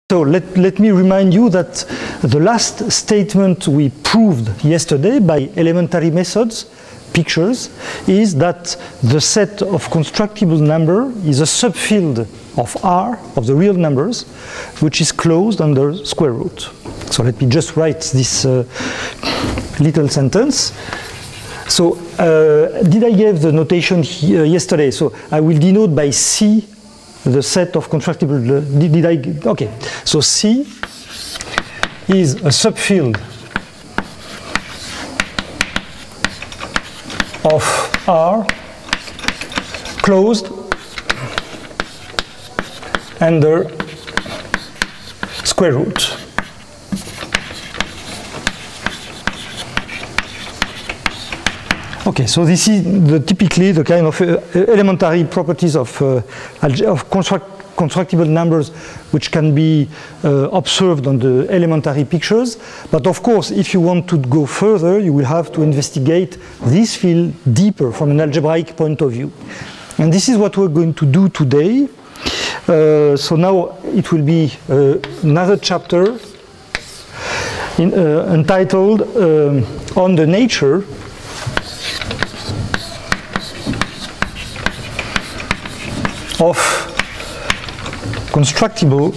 So let me remind you that the last statement we proved yesterday by elementary methods, pictures, is that the set of constructible number is a subfield of R, of the real numbers, which is closed under square root. So let me just write this little sentence. So did I give the notation yesterday? So I will denote by C the set of constructible, okay. So C is a subfield of R closed under square root. Okay, so this is typically the kind of elementary properties of constructible numbers which can be observed on the elementary pictures. But of course, if you want to go further, you will have to investigate this field deeper from an algebraic point of view. And this is what we're going to do today. So now it will be another chapter entitled On the Nature of constructible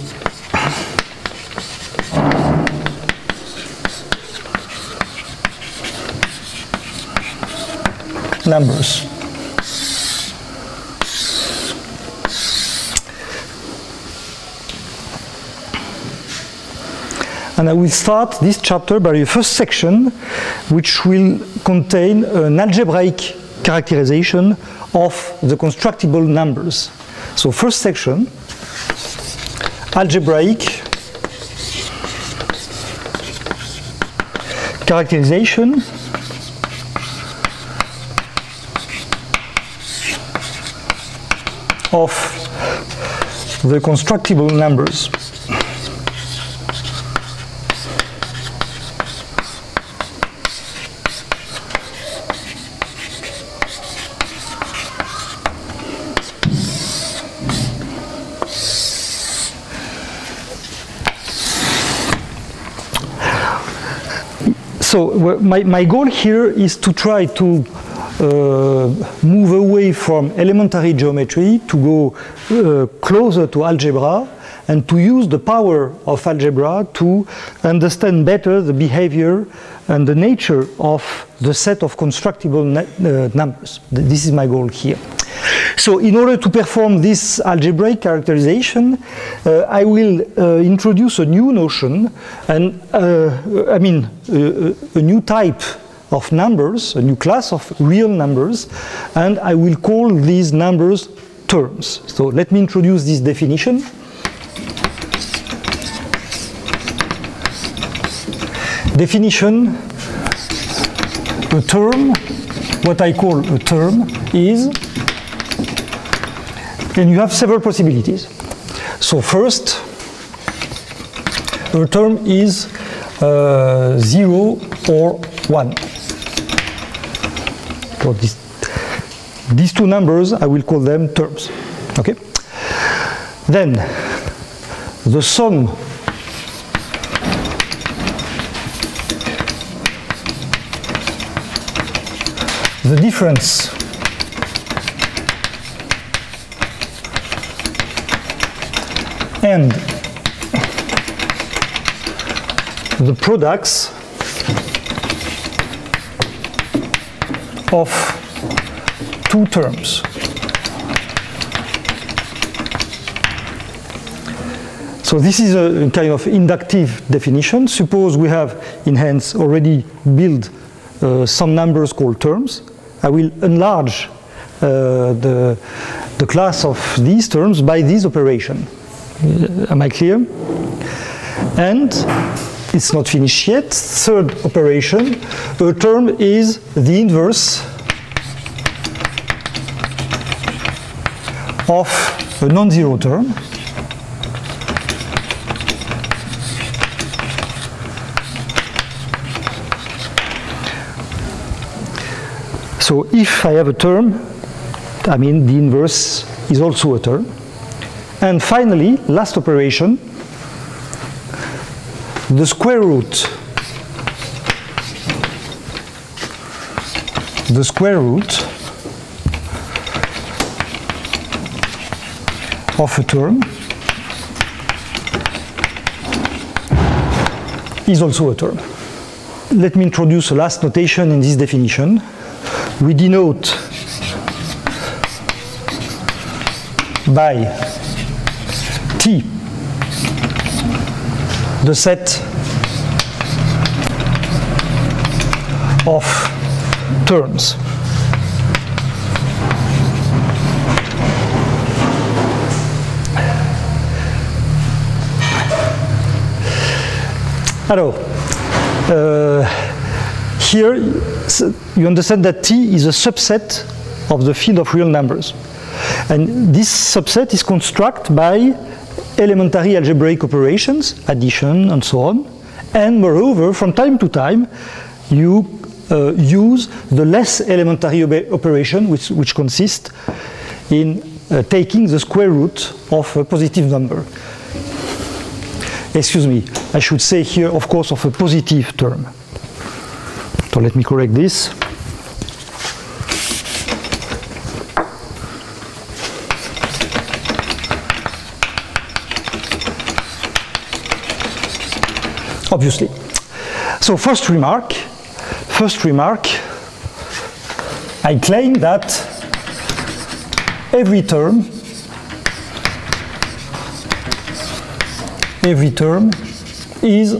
numbers. And I will start this chapter by the first section, which will contain an algebraic characterization of the constructible numbers. So first section, algebraic characterization of the constructible numbers. So my goal here is to try to move away from elementary geometry to go closer to algebra and to use the power of algebra to understand better the behavior and the nature of the set of constructible numbers. This is my goal here. So in order to perform this algebraic characterization, I will introduce a new notion, and I mean a new type of numbers, a new class of real numbers, and I will call these numbers terms. So let me introduce this definition. Definition: a term, what I call a term, is, and you have several possibilities. So first, a term is 0 or 1. So these two numbers, I will call them terms. Okay. Then the sum the difference and the products of two terms. So this is a kind of inductive definition. Suppose we have in hands already built some numbers called terms. I will enlarge the class of these terms by this operation. Am I clear? And it's not finished yet. Third operation, a term is the inverse of a non-zero term. So if I have a term, I mean the inverse is also a term. And finally, last operation, the square root of a term is also a term. Let me introduce a last notation in this definition. We denote by T the set of terms Alors, here you understand that T is a subset of the field of real numbers. And this subset is constructed by elementary algebraic operations, addition and so on. And moreover, from time to time, you use the less elementary operation, which consists in taking the square root of a positive number. Excuse me, I should say here, of course, of a positive term. So let me correct this. Obviously. So first remark, I claim that every term is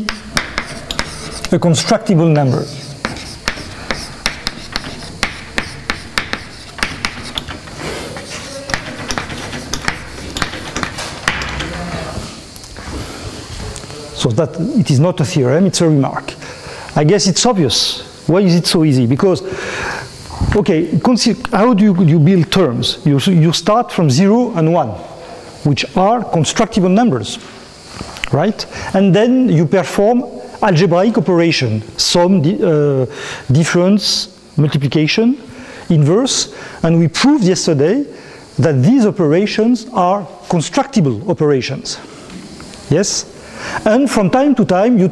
a constructible number. So that it is not a theorem, it's a remark. I guess it's obvious. Why is it so easy? Because, okay, how do you build terms? You start from 0 and 1, which are constructible numbers, right? And then you perform algebraic operation, sum, difference, multiplication, inverse, and we proved yesterday that these operations are constructible operations. Yes? And from time to time, you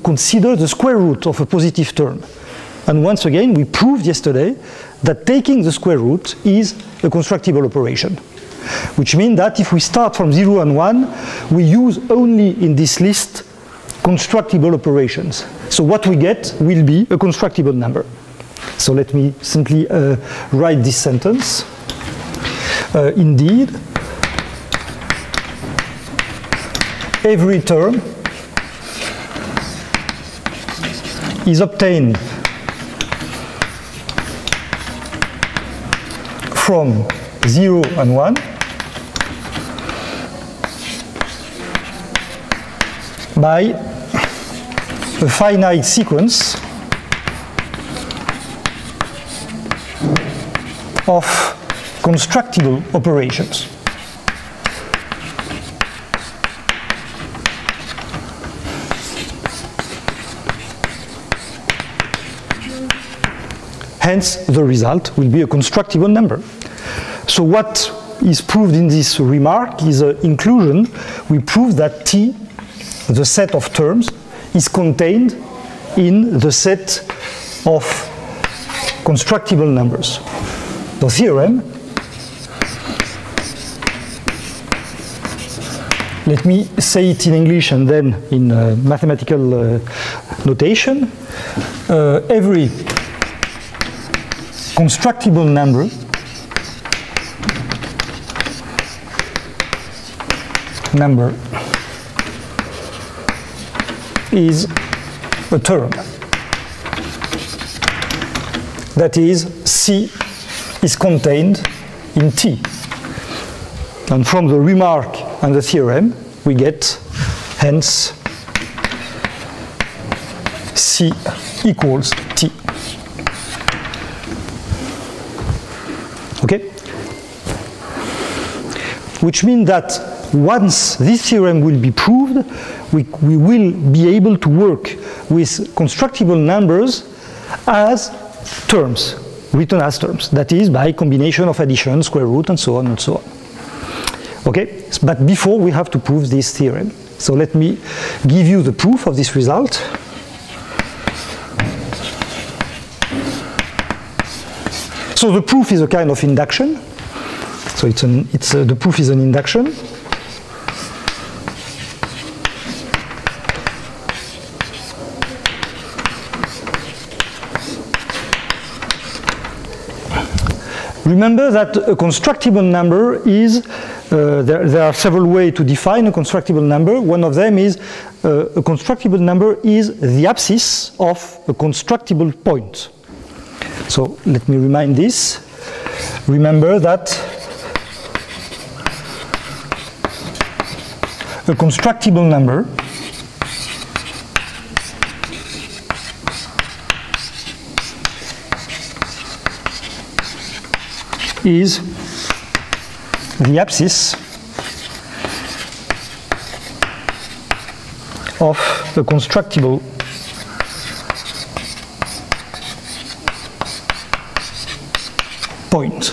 consider the square root of a positive term. And once again, we proved yesterday that taking the square root is a constructible operation. Which means that if we start from 0 and 1, we use only in this list constructible operations. So what we get will be a constructible number. So let me simply write this sentence. Indeed, every term is obtained from 0 and 1 by a finite sequence of constructible operations. Hence, the result will be a constructible number. So what is proved in this remark is an inclusion. We prove that T, the set of terms, is contained in the set of constructible numbers. The theorem, let me say it in English and then in mathematical notation. Every constructible number is a term. That is, C is contained in T. And from the remark and the theorem, we get, hence, C equals T. Okay? Which means that once this theorem will be proved, we will be able to work with constructible numbers as terms, written as terms. That is, by combination of addition, square root, and so on and so on. Okay? But before, we have to prove this theorem. So let me give you the proof of this result. So the proof is a kind of induction. So the proof is an induction. Remember that a constructible number is, there are several ways to define a constructible number. One of them is a constructible number is the abscissa of a constructible point. So let me remind this. Remember that a constructible number is the abscissa of the constructible point.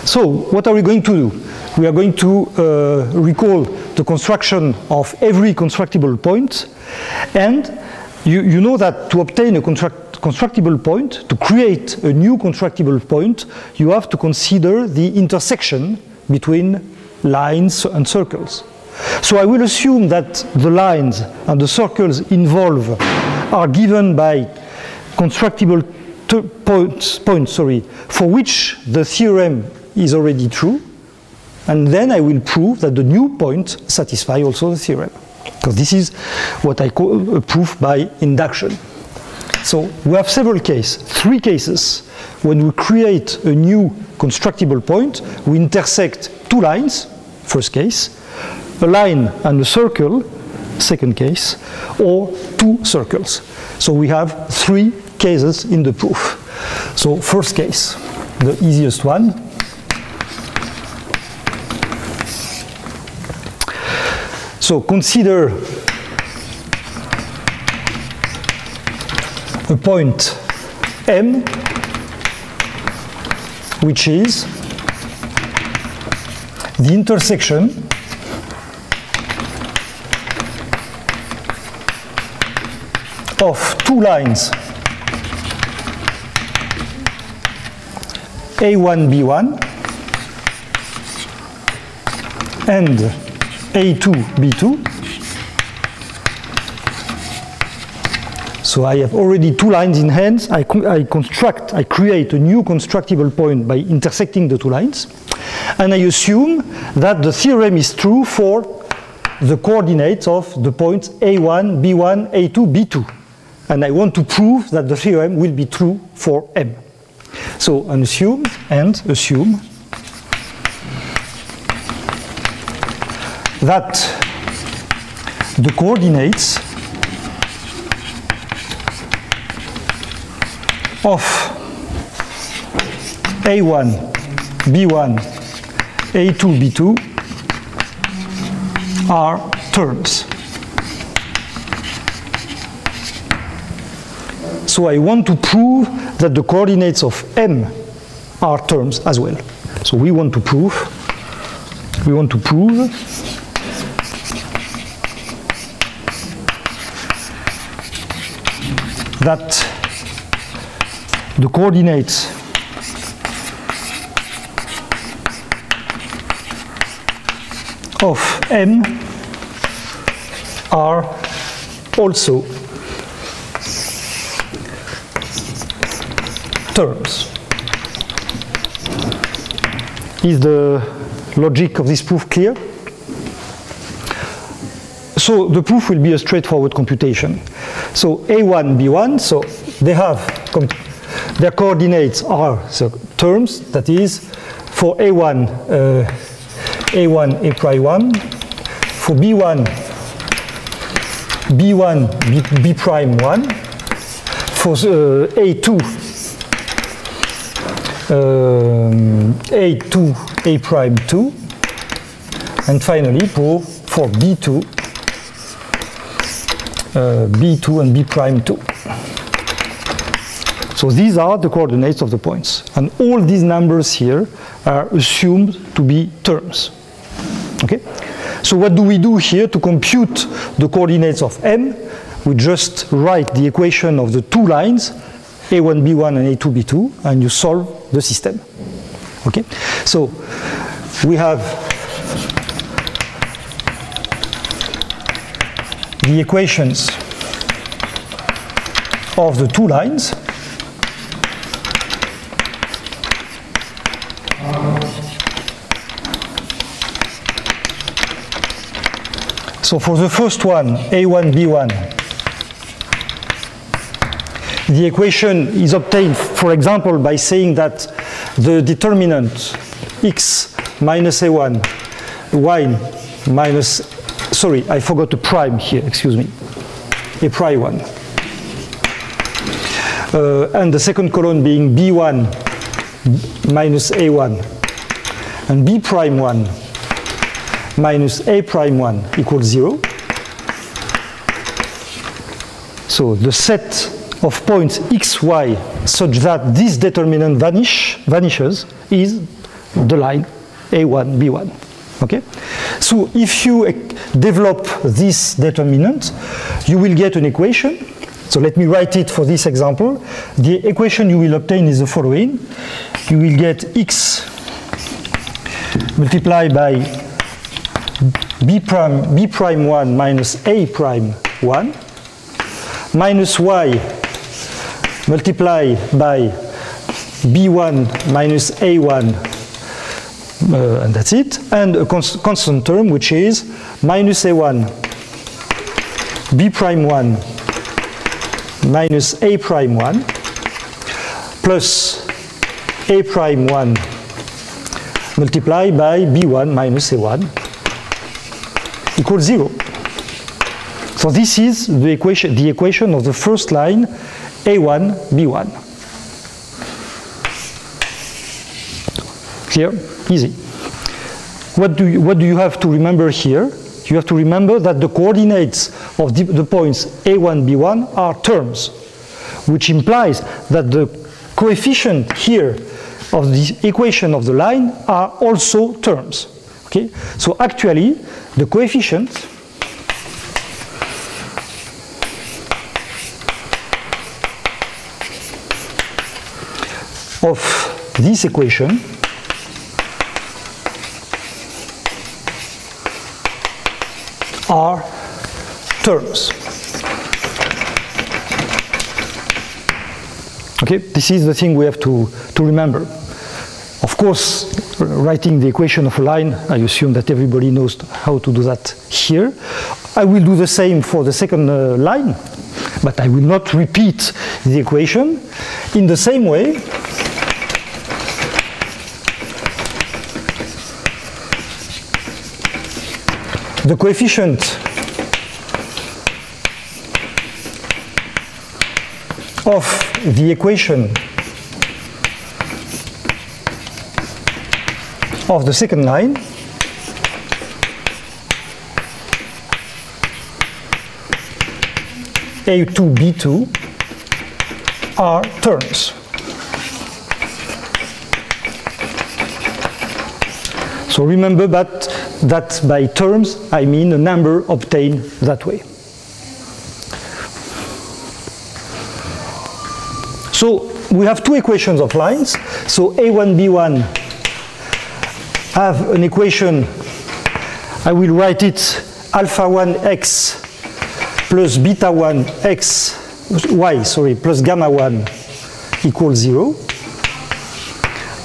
So what are we going to do? We are going to recall the construction of every constructible point, and you know that to obtain a constructible point, to create a new constructible point, you have to consider the intersection between lines and circles. So I will assume that the lines and the circles involved are given by constructible points, for which the theorem is already true, and then I will prove that the new point satisfies also the theorem. Because this is what I call a proof by induction. So we have several cases, 3 cases. When we create a new constructible point, we intersect 2 lines, first case, a line and a circle, second case, or 2 circles. So we have 3 cases in the proof. So first case, the easiest one. So consider a point M, which is the intersection of 2 lines A1, B1 and A2, B2. So I have already 2 lines in hand. I create a new constructible point by intersecting the 2 lines. And I assume that the theorem is true for the coordinates of the points A1, B1, A2, B2. And I want to prove that the theorem will be true for M. So assume that the coordinates of A1, B1, A2, B2 are terms. So I want to prove that the coordinates of M are terms as well. So we want to prove that the coordinates of M are also terms. Is the logic of this proof clear? So the proof will be a straightforward computation. So A1, B1, so they have their coordinates are terms, that is, for A1, A1, A prime 1, for B1, B1, B prime 1, for A2, A2, A prime 2, and finally for B2, B2 and B prime 2. So these are the coordinates of the points. And all these numbers here are assumed to be terms. Okay? So what do we do here to compute the coordinates of M? We just write the equation of the two lines, A1, B1 and A2, B2, and you solve the system. Okay? So we have the equations of the two lines. So for the first one, A1, B1, the equation is obtained, for example, by saying that the determinant x minus A1, y minus, sorry, I forgot a prime here, excuse me, a prime 1. And the second column being B1 minus A1 and B prime 1 minus A prime 1 equals 0. So the set of points x, y such that this determinant vanishes is the line A1, B1. Okay? So if you develop this determinant, you will get an equation. So let me write it for this example. The equation you will obtain is the following. You will get x multiplied by B prime 1 minus A prime 1 minus y multiplied by B1 minus A1 and that's it, and a constant term which is minus A1 B prime 1 minus A prime 1 plus A prime 1 multiplied by B1 minus A1 equals 0. So this is the equation of the first line A1, B1. Clear? Easy. What do you have to remember here? You have to remember that the coordinates of the points A1, B1 are terms, which implies that the coefficient here of the equation of the line are also terms. Okay? So actually, the coefficient of this equation are terms. Okay, this is the thing we have to remember. Of course, writing the equation of a line, I assume that everybody knows how to do that here. I will do the same for the second line, but I will not repeat the equation. In the same way, the coefficient of the equation of the second line A2, B2 are terms. So remember that by terms I mean a number obtained that way. So we have two equations of lines. So A1, B1 have an equation, I will write it alpha 1x plus beta 1 plus gamma 1 equals 0.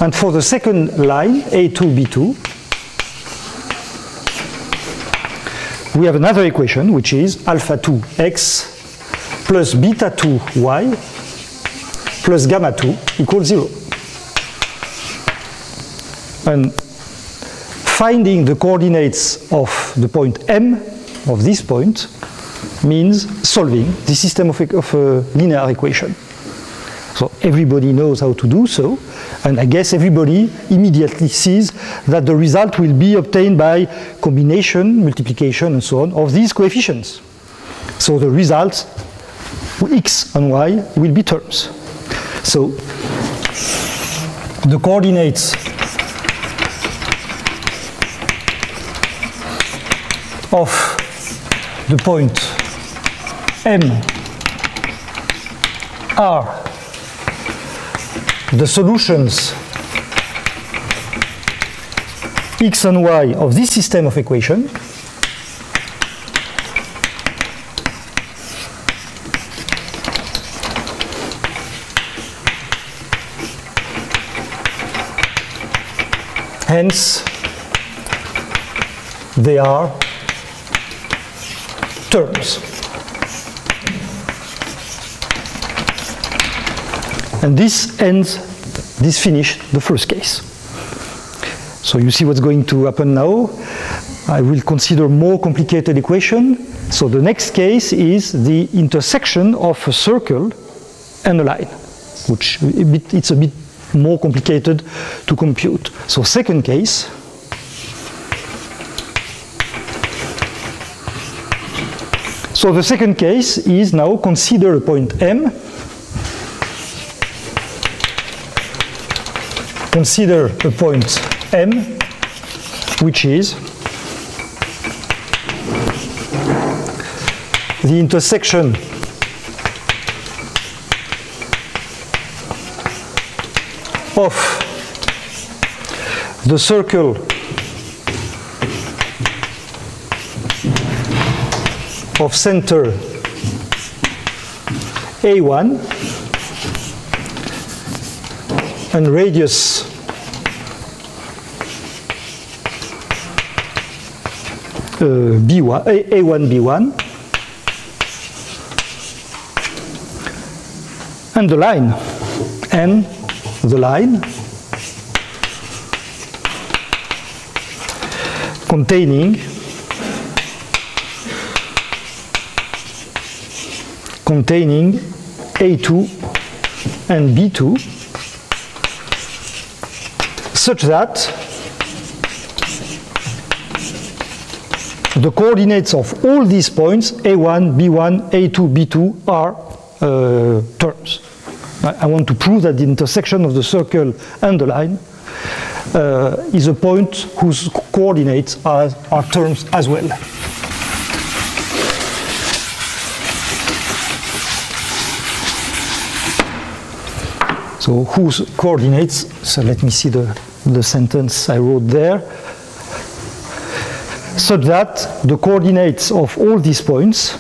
And for the second line, A2, B2, we have another equation which is alpha 2x plus beta 2y plus gamma 2 equals 0. And finding the coordinates of the point M, of this point, means solving the system of a linear equation. So everybody knows how to do so, and I guess everybody immediately sees that the result will be obtained by combination, multiplication, and so on of these coefficients. So the results, x and y, will be terms. So the coordinates of the point M are the solutions x and y of this system of equation. Hence, they are terms. And this finished the first case. So you see what's going to happen now. I will consider more complicated equation. So the next case is the intersection of a circle and a line, which it's a bit more complicated to compute. So second case. So the second case is now consider a point M. Consider a point M, which is the intersection of the circle of center A1 and radius B1, A1 B1, and the line, and the line containing A2 and B2, such that the coordinates of all these points, A1, B1, A2, B2, are terms. I want to prove that the intersection of the circle and the line is a point whose coordinates are terms as well. So whose coordinates, so let me see the sentence I wrote there, such that the coordinates of all these points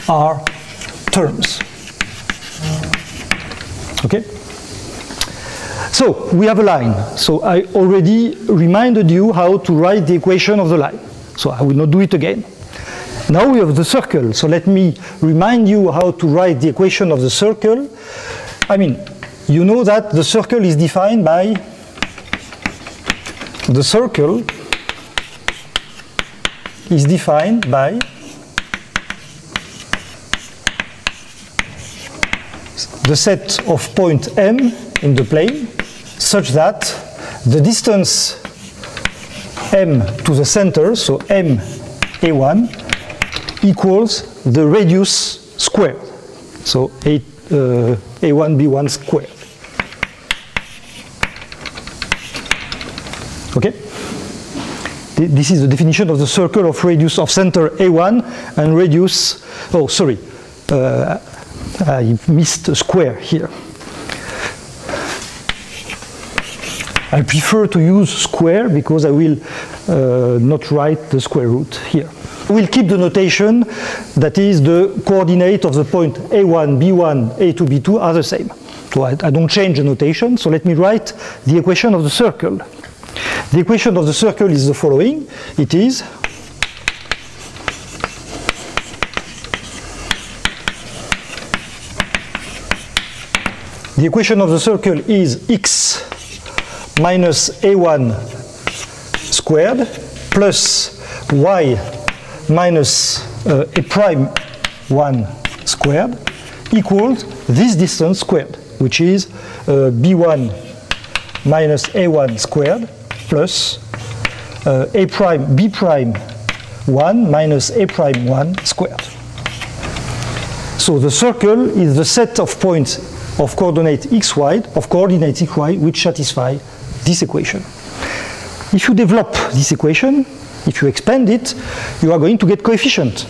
are terms. Okay? So we have a line. So I already reminded you how to write the equation of the line. So I will not do it again. Now we have the circle. So let me remind you how to write the equation of the circle. I mean, you know that the circle is defined by the set of point M in the plane, such that the distance M to the center, so M A1, equals the radius squared, so A1 B1 squared. Okay? This is the definition of the circle of radius of center A1 and radius, oh sorry, I missed a square here. I prefer to use square because I will not write the square root here. We'll keep the notation that is the coordinate of the point A1, B1, A2, B2 are the same. So I don't change the notation, so let me write the equation of the circle. The equation of the circle is the following. It is the equation of the circle is x minus A1 squared plus y minus A prime 1 squared equals this distance squared, which is b1 minus a1 squared plus a prime b prime 1 minus a prime 1 squared. So the circle is the set of points of coordinate xy, which satisfy this equation. If you develop this equation, if you expand it, you are going to get coefficient.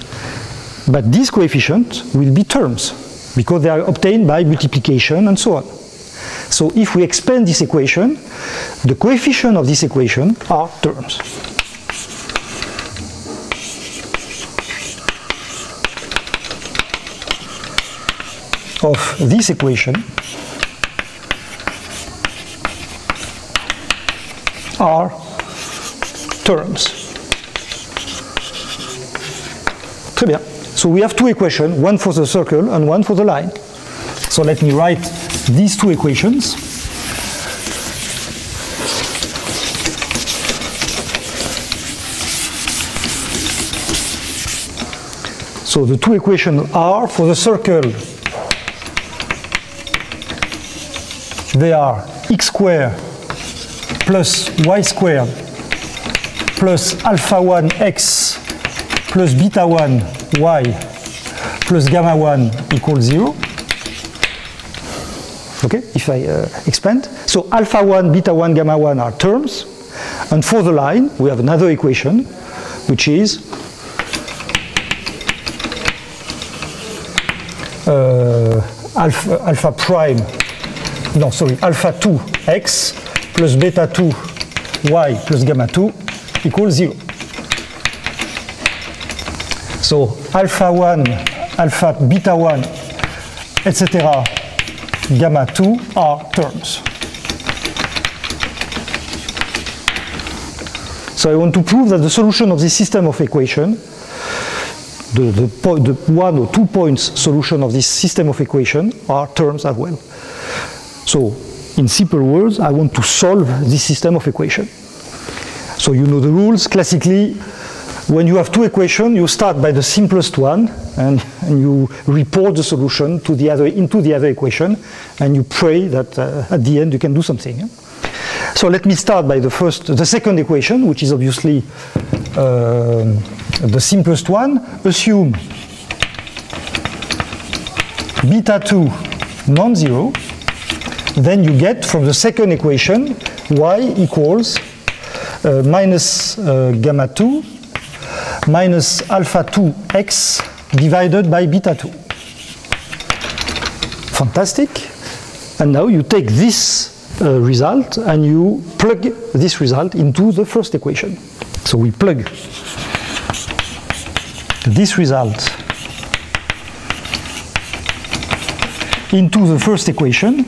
But these coefficients will be terms, because they are obtained by multiplication and so on. So if we expand this equation, the coefficients of this equation are terms. Of this equation are terms. Très bien. So we have two equations, one for the circle and one for the line. So let me write these two equations. So the two equations are, for the circle, they are x squared plus y squared plus alpha 1 x plus beta 1 y plus gamma 1 equals 0. Okay, if I expand. So alpha 1, beta 1, gamma 1 are terms. And for the line, we have another equation, which is alpha 2x plus beta 2 y plus gamma 2 equals 0. So alpha 1, alpha beta 1, etc., gamma 2 are terms. So I want to prove that the solution of this system of equation, the 1 or 2 points solution of this system of equation are terms as well. So in simple words, I want to solve this system of equation. So you know the rules. Classically, when you have two equations, you start by the simplest one and you report the solution to into the other equation, and you pray that at the end you can do something. So let me start by the second equation, which is obviously the simplest one. Assume beta 2 non-zero, then you get from the second equation y equals minus gamma 2 minus alpha 2x divided by beta 2. Fantastic. And now you take this result and you plug this result into the first equation. So we plug this result into the first equation.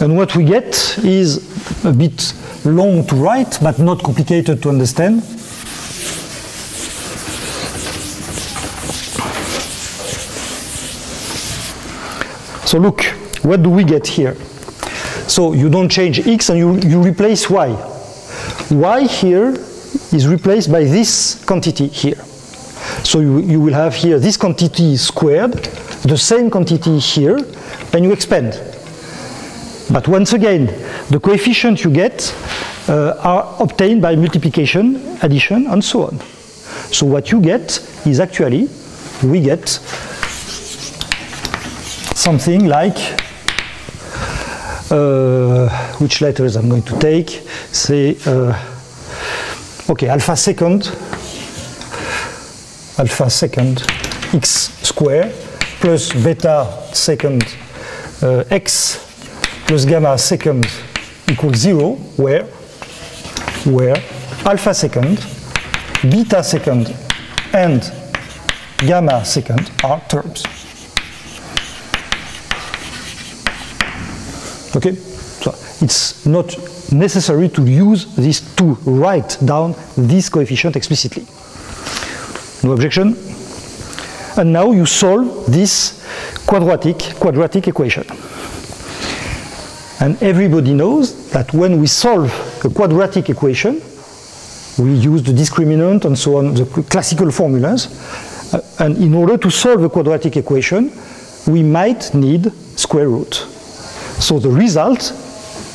And what we get is a bit long to write, but not complicated to understand. So look, what do we get here? So you don't change x and you replace y. Y here is replaced by this quantity here. So you will have here this quantity squared, the same quantity here, and you expand. But once again, the coefficients you get are obtained by multiplication, addition, and so on. So what you get is actually, we get something like, which letters I'm going to take, say, okay, alpha second x squared plus beta second x plus gamma second equals 0, where alpha second, beta second, and gamma second are terms. Okay, so it's not necessary to use this to write down this coefficient explicitly. No objection? And now you solve this quadratic equation. And everybody knows that when we solve a quadratic equation, we use the discriminant and so on, the classical formulas. And in order to solve a quadratic equation, we might need square root. So the result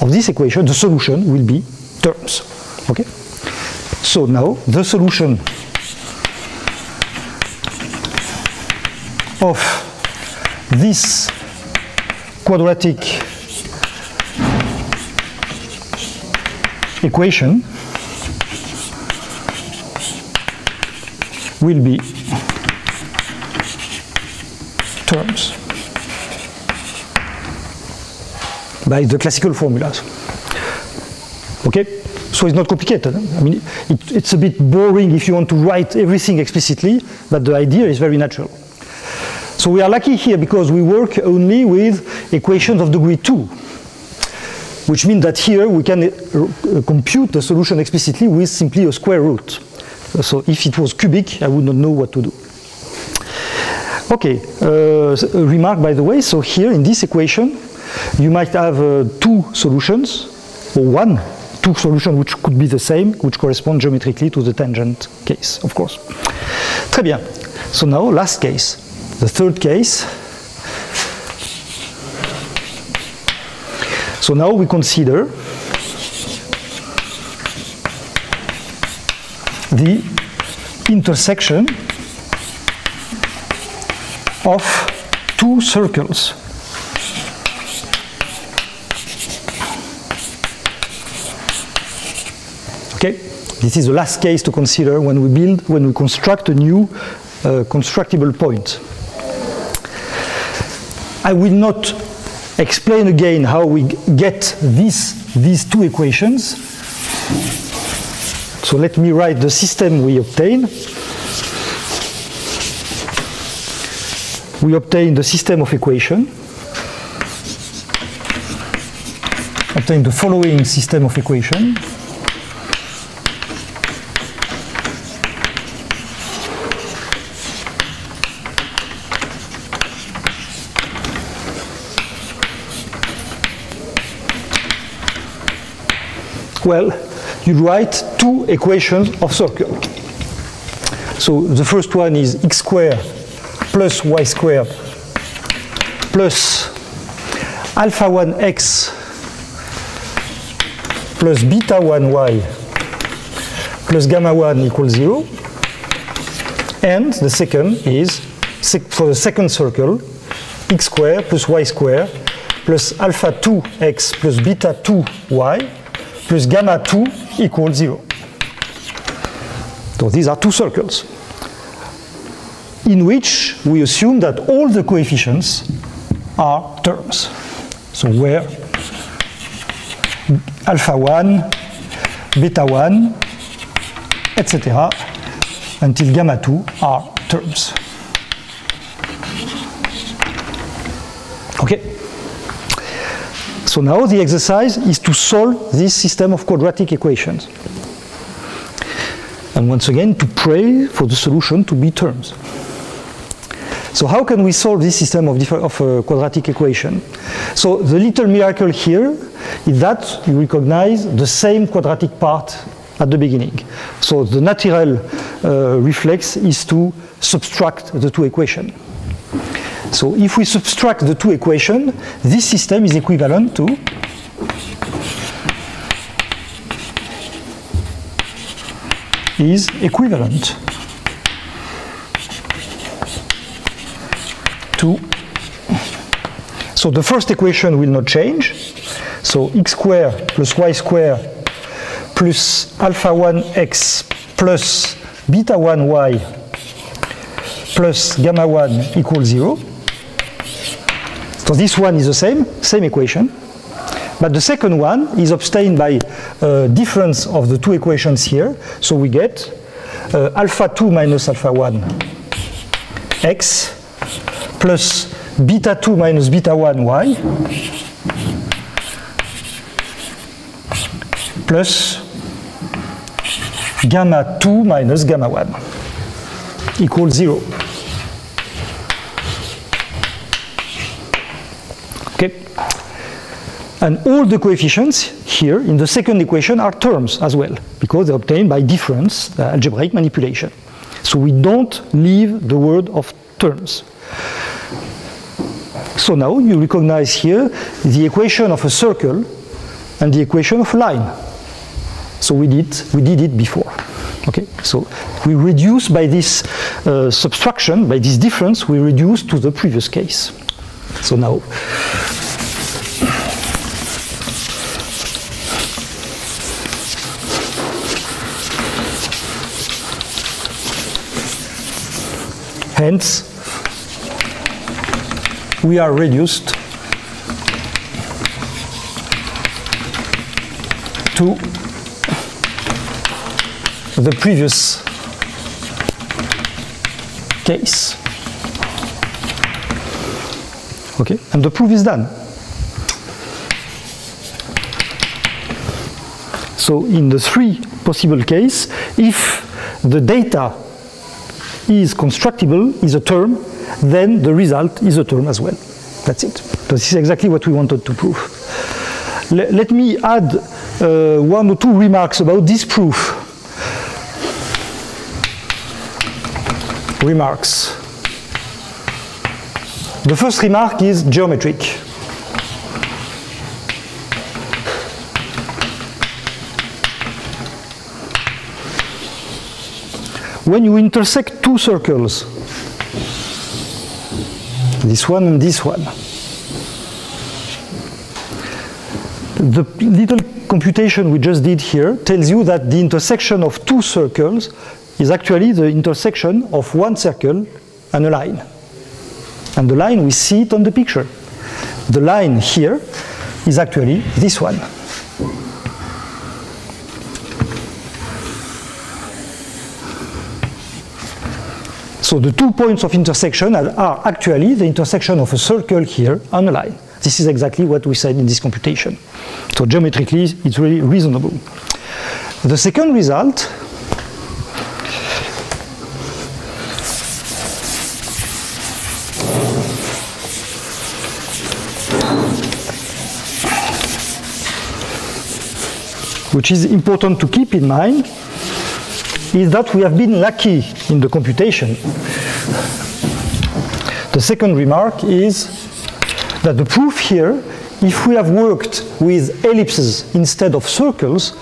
of this equation, the solution, will be terms. Okay? So now the solution of this quadratic equation will be terms by the classical formulas. Okay? So it's not complicated. I mean, it's a bit boring if you want to write everything explicitly, but the idea is very natural. So we are lucky here because we work only with equations of degree 2, which means that here we can compute the solution explicitly with simply a square root. So if it was cubic, I would not know what to do. Okay, a remark by the way, so here in this equation, you might have two solutions, or two solutions which could be the same, which correspond geometrically to the tangent case, of course. Très bien. So now, last case, the third case. So now we consider the intersection of two circles. Okay, this is the last case to consider when we construct a new constructible point. I will not explain again how we get these two equations. So let me write the system we obtain. We obtain the system of equation. Obtain the following system of equation. Well, you write two equations of circle. So the first one is x squared plus y squared plus alpha 1x plus beta 1y plus gamma 1 equals 0. And the second is, for the second circle, x squared plus y squared plus alpha 2x plus beta 2y plus gamma 2 equals 0. So these are two circles in which we assume that all the coefficients are terms. So where alpha 1, beta 1, etc. until gamma 2 are terms. Okay. So now the exercise is to solve this system of quadratic equations. And once again, to pray for the solution to be terms. So how can we solve this system of quadratic equation? So the little miracle here is that you recognize the same quadratic part at the beginning. So the natural reflex is to subtract the two equations. So if we subtract the two equations, this system is equivalent to so the first equation will not change. So x squared plus y squared plus alpha 1x plus beta 1y plus gamma 1 equals 0. So this one is the same equation. But the second one is obtained by difference of the two equations here. So we get alpha 2 minus alpha 1 x plus beta 2 minus beta 1 y plus gamma 2 minus gamma 1 equals 0. Okay. And all the coefficients here in the second equation are terms as well, because they're obtained by difference algebraic manipulation. So we don't leave the word of terms. So now you recognize here the equation of a circle and the equation of a line. So we did it before. Okay, so we reduce by this subtraction, by this difference, we reduce to the previous case. So now, hence, we are reduced to the previous case. Okay, and the proof is done. So in the three possible cases, if the data is constructible, is a term, then the result is a term as well. That's it. So this is exactly what we wanted to prove. Let me add one or two remarks about this proof. Remarks. The first remark is geometric. When you intersect two circles, this one and this one, the little computation we just did here tells you that the intersection of two circles is actually the intersection of one circle and a line. And the line, we see it on the picture. The line here is actually this one. So the 2 points of intersection are actually the intersection of a circle here and a line. This is exactly what we said in this computation. So geometrically, it's really reasonable. The second result which is important to keep in mind, is that we have been lucky in the computation. The second remark is that the proof here, if we have worked with ellipses instead of circles,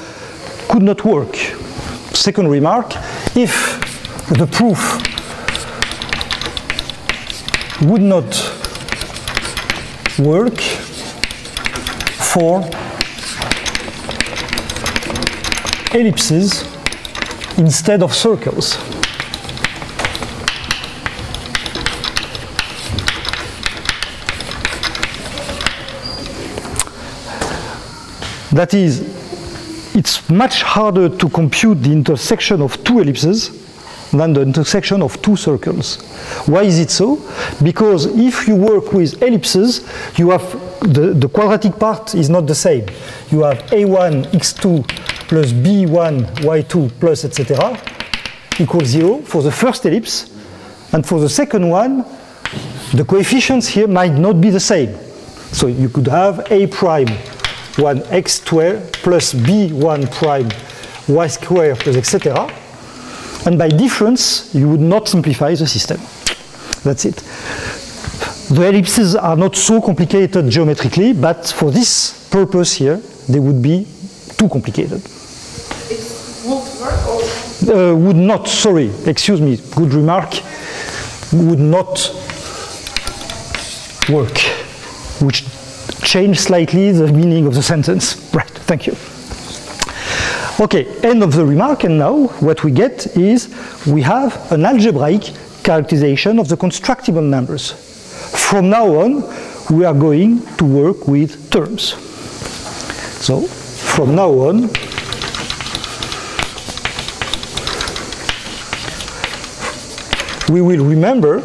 could not work. Second remark, if the proof would not work for ellipses instead of circles. That is, it's much harder to compute the intersection of two ellipses than the intersection of two circles. Why is it so? Because if you work with ellipses, you have the quadratic part is not the same. You have a1 x2 plus b1 y2 plus etc. equals 0 for the first ellipse, and for the second one, the coefficients here might not be the same. So you could have a prime 1x squared plus b1 prime y squared plus etc. And by difference, you would not simplify the system. That's it. The ellipses are not so complicated geometrically, but for this purpose here, they would be too complicated. It won't work or? Would not, sorry, excuse me, good remark, would not work, which changed slightly the meaning of the sentence. Right, thank you. Okay, end of the remark, and now what we get is we have an algebraic characterization of the constructible numbers. From now on, we are going to work with terms. So, from now on, we will remember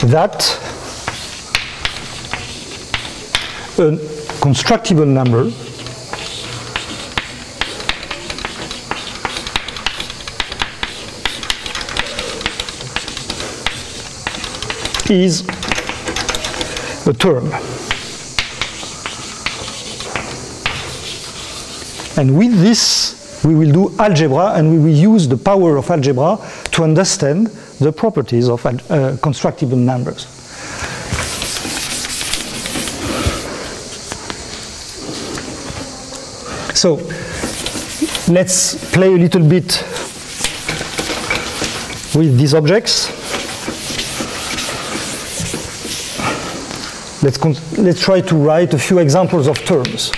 that a constructible number is a term. And with this, we will do algebra, and we will use the power of algebra to understand the properties of constructible numbers. So let's play a little bit with these objects. Let's try to write a few examples of terms.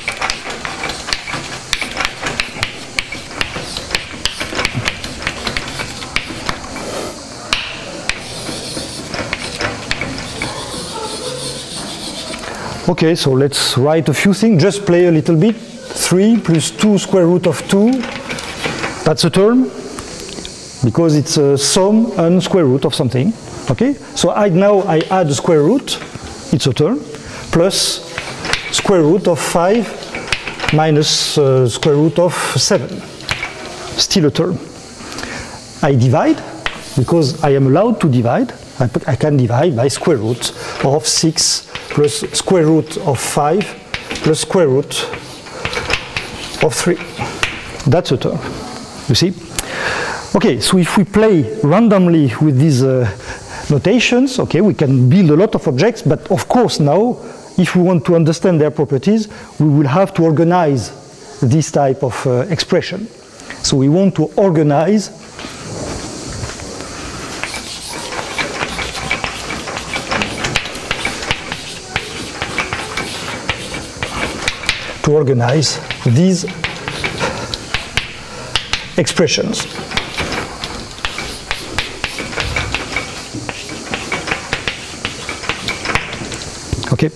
Okay, so let's write a few things, just play a little bit. 3 plus 2 square root of 2, that's a term, because it's a sum and square root of something. Okay, so now I add a square root, it's a term, plus square root of 5 minus square root of 7, still a term. I divide, because I am allowed to divide. I can divide by square root of 6 plus square root of 5 plus square root of 3. That's a term, you see? Okay, so if we play randomly with these notations, okay, we can build a lot of objects, but of course now, if we want to understand their properties, we will have to organize this type of expression. So we want to organize these expressions. Okay.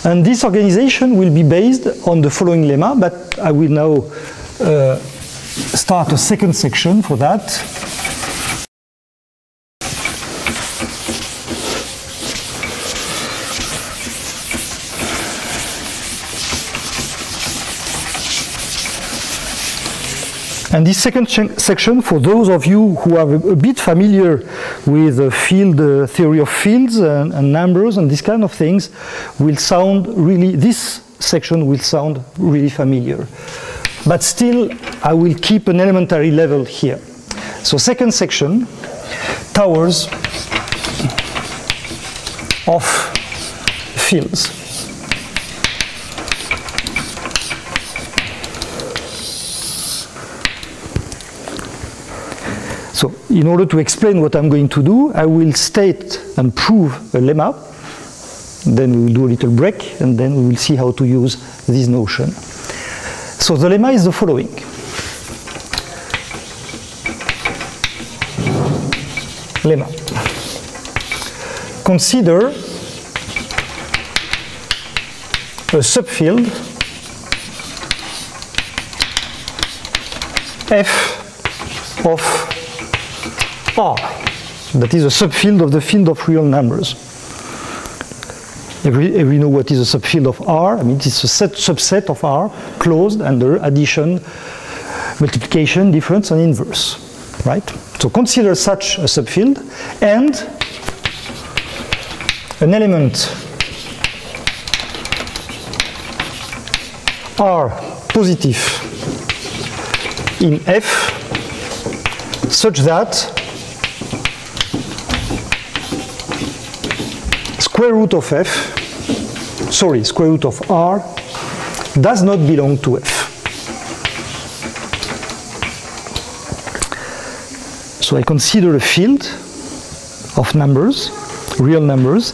And this organization will be based on the following lemma, but I will now start a second section for that. And this second section, for those of you who are a bit familiar with the field theory of fields and numbers and these kind of things, will sound really, this section will sound really familiar. But still, I will keep an elementary level here. So second section, towers of fields. So in order to explain what I'm going to do, I will state and prove a lemma, then we will do a little break, and then we will see how to use this notion. So the lemma is the following. Lemma. Consider a subfield f of R. That is a subfield of the field of real numbers. We know what is a subfield of R. I mean, it's a subset of R closed under addition, multiplication, difference, and inverse. Right? So consider such a subfield and an element R positive in F such that square root of R does not belong to F. So I consider a field of numbers, real numbers,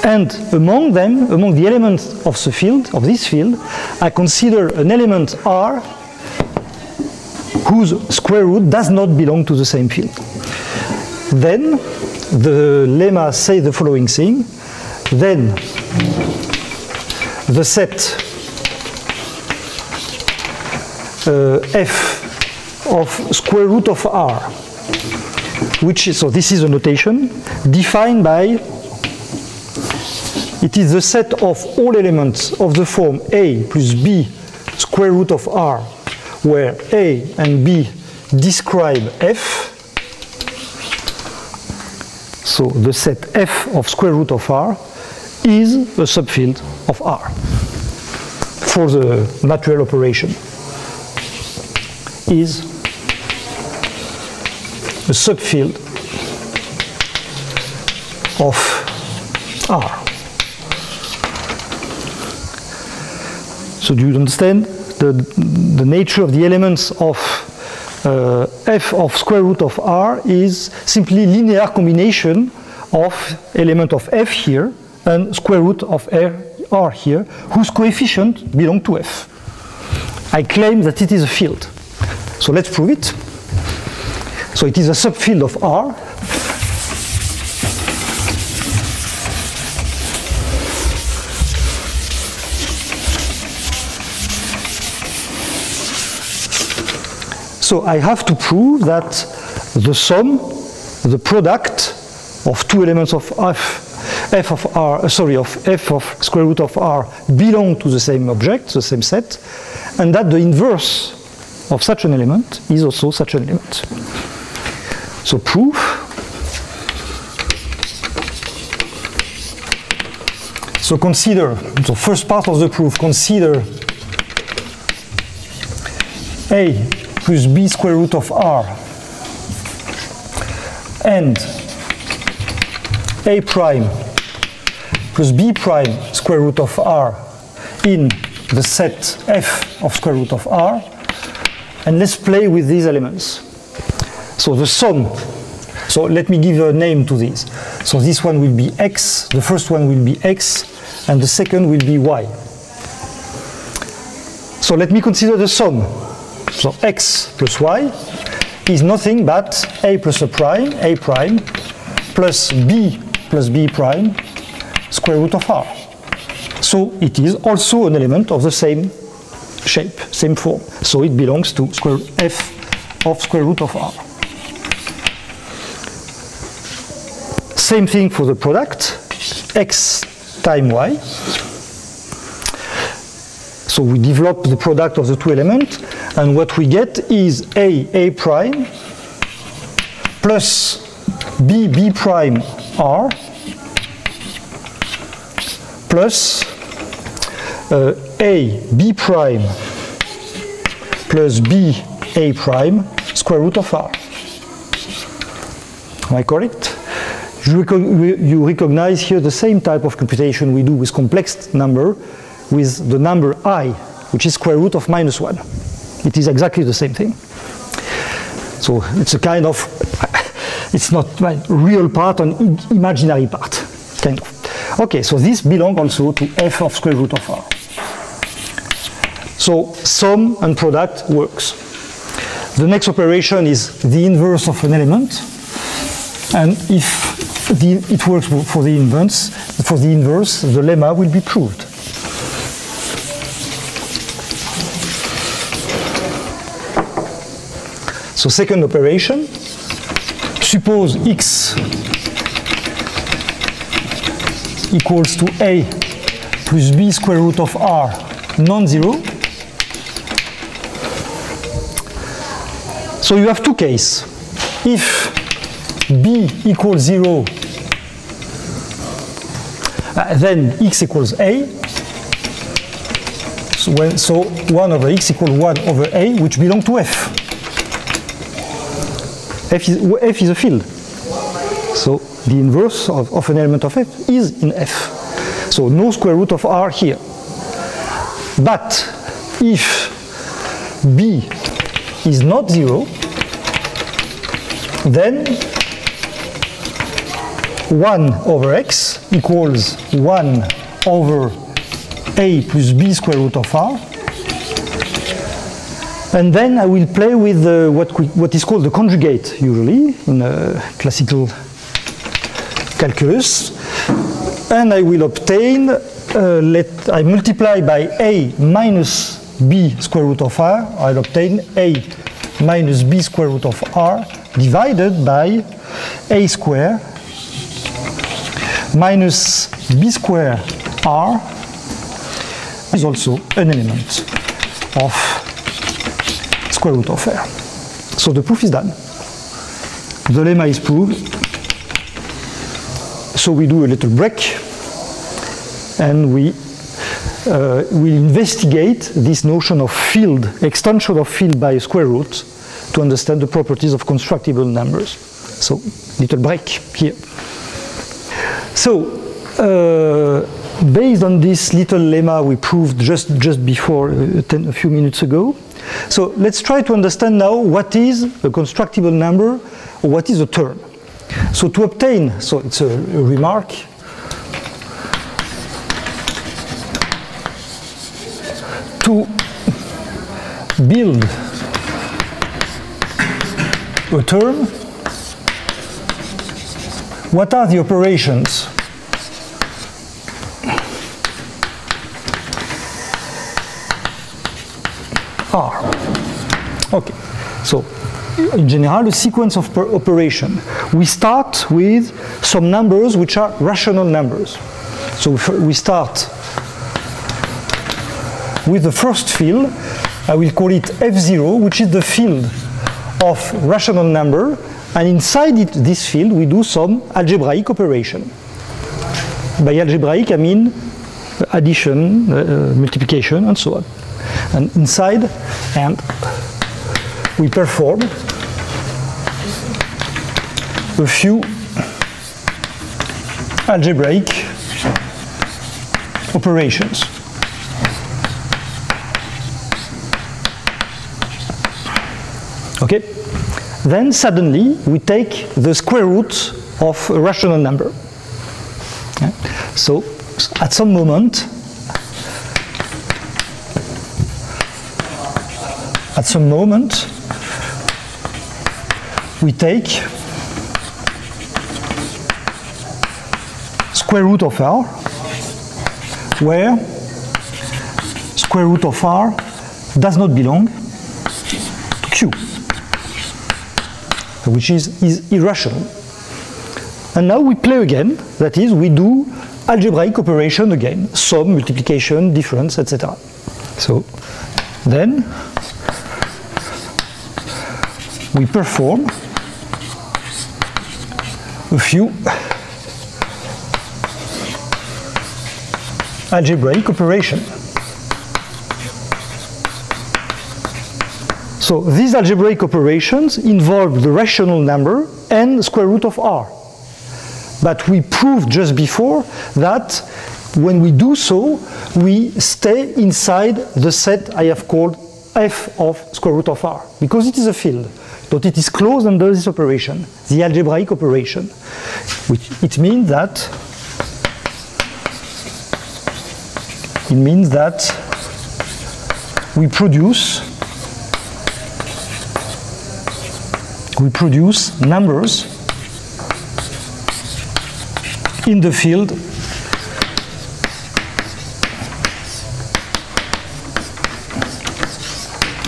and among them, among the elements of the field, of this field, I consider an element R whose square root does not belong to the same field. Then the lemma says the following thing. Then the set f of square root of R, which is, so this is a notation defined by, it is the set of all elements of the form A plus B square root of R, where A and B describe F. So the set F of square root of R is a subfield of R for the natural operation. Is a subfield of R. So do you understand the nature of the elements of f of square root of R is simply linear combination of element of f here and square root of R here, whose coefficient belong to f. I claim that it is a field. So let's prove it. So it is a subfield of R. So I have to prove that the sum, the product of two elements of f of square root of R belong to the same object, the same set, and that the inverse of such an element is also such an element. So proof. So consider, the first part of the proof, consider A plus B square root of R and A prime plus B prime square root of R in the set F of square root of R, and let's play with these elements. So the sum, so let me give a name to these. So this one will be X, the first one will be X, and the second will be Y. So let me consider the sum. So X plus Y is nothing but A plus A prime, plus B prime, square root of R. So it is also an element of the same shape, same form. So it belongs to square F of square root of R. Same thing for the product, X times Y. So we develop the product of the two elements, and what we get is A prime plus B prime R plus B prime plus B A prime square root of R. Am I correct? You recognize here the same type of computation we do with complex number, with the number I, which is square root of -1. It is exactly the same thing. So it's a kind of, it's not a real part, an imaginary part, kind of. Okay, so this belongs also to F of square root of R. So sum and product works. The next operation is the inverse of an element, and if it works for the inverse, the lemma will be proved. So second operation, suppose X equals to A plus B square root of R non-zero. So you have two cases. If B equals 0, then X equals A. So 1 over X equals 1 over A, which belongs to F. F is a field. So the inverse of an element of F is in F. So no square root of R here. But if B is not 0, then 1 over X equals 1 over A plus B square root of R. And then I will play with what is called the conjugate, usually, in classical calculus. And I will obtain, I multiply by A minus B square root of R, I'll obtain A minus B square root of R divided by A square minus B square R is also an element of square root of R. So the proof is done. The lemma is proved. so we do a little break, and we investigate this notion of field, extension of field by a square root, to understand the properties of constructible numbers. So, little break here. So, based on this little lemma we proved just before, a few minutes ago, so let's try to understand now what is a constructible number, or what is a term. So to obtain, so it's a remark, to build a term, what are the operations R? Okay, so in general, a sequence of operation. We start with some numbers which are rational numbers. So we start with the first field. I will call it F0, which is the field of rational number, and inside this field we do some algebraic operation. By algebraic I mean addition, multiplication, and so on. And inside, and we perform a few algebraic operations. Okay? Then suddenly we take the square root of a rational number. Okay? So at some moment, we take square root of R, where square root of R does not belong to Q, which is irrational. And now we play again, that is, we do algebraic operation again, sum, multiplication, difference, etc. So then we perform a few algebraic operations. So these algebraic operations involve the rational number and square root of R. But we proved just before that when we do so, we stay inside the set I have called f of square root of R, because it is a field. But it is closed under this operation, the algebraic operation, which it means that we produce numbers in the field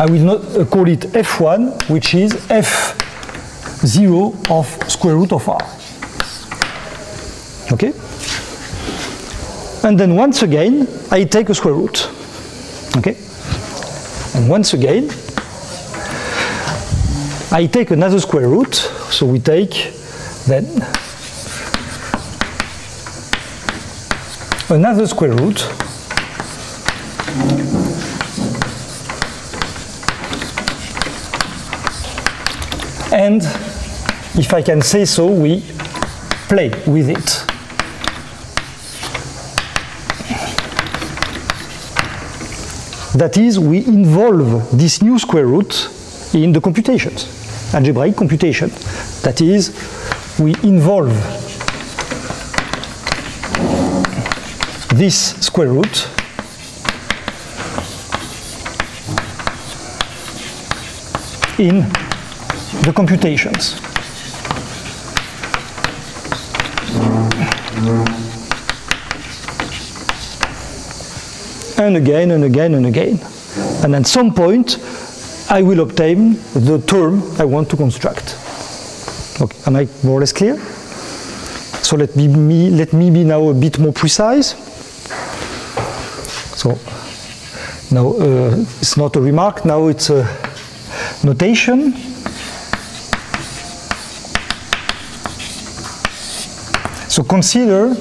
I will not call it F1, which is F0 of square root of R. Okay? And then once again, I take a square root. Okay? And once again, I take another square root. So we take then another square root. And if I can say so, we play with it. That is, we involve this new square root in the computations, algebraic computation. That is, we involve this square root in the computations. And again, and again, and again. And at some point, I will obtain the term I want to construct. Okay, am I more or less clear? So let me be now a bit more precise. So now it's not a remark, now it's a notation. So So consider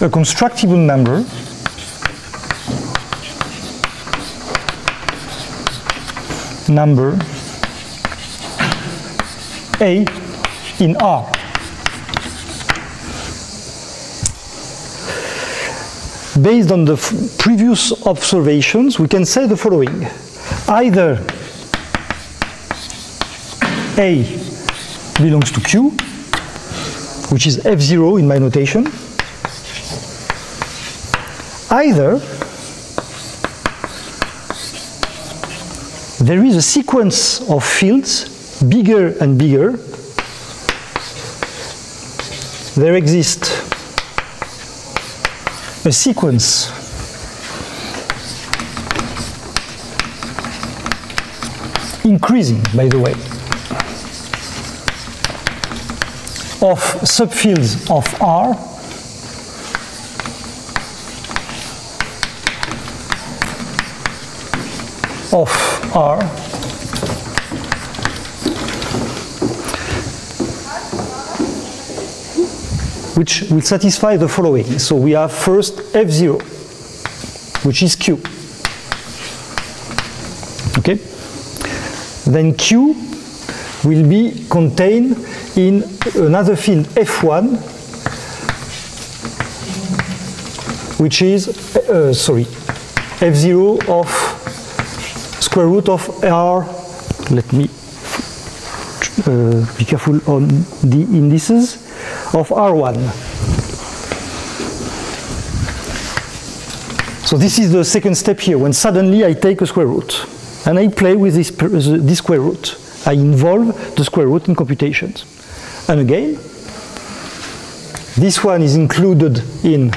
a constructible number A in R. Based on the previous observations, we can say the following. Either A belongs to Q, which is F0 in my notation. Either there is a sequence of fields bigger and bigger. There exists a sequence increasing, by the way, of subfields of R which will satisfy the following. So we have first F0, which is Q. Okay? Then Q will be contained in another field F1, which is, F0 of square root of R. Let me be careful on the indices of R1. So this is the second step here, when suddenly I take a square root and I play with this square root. I involve the square root in computations. And again, this one is included in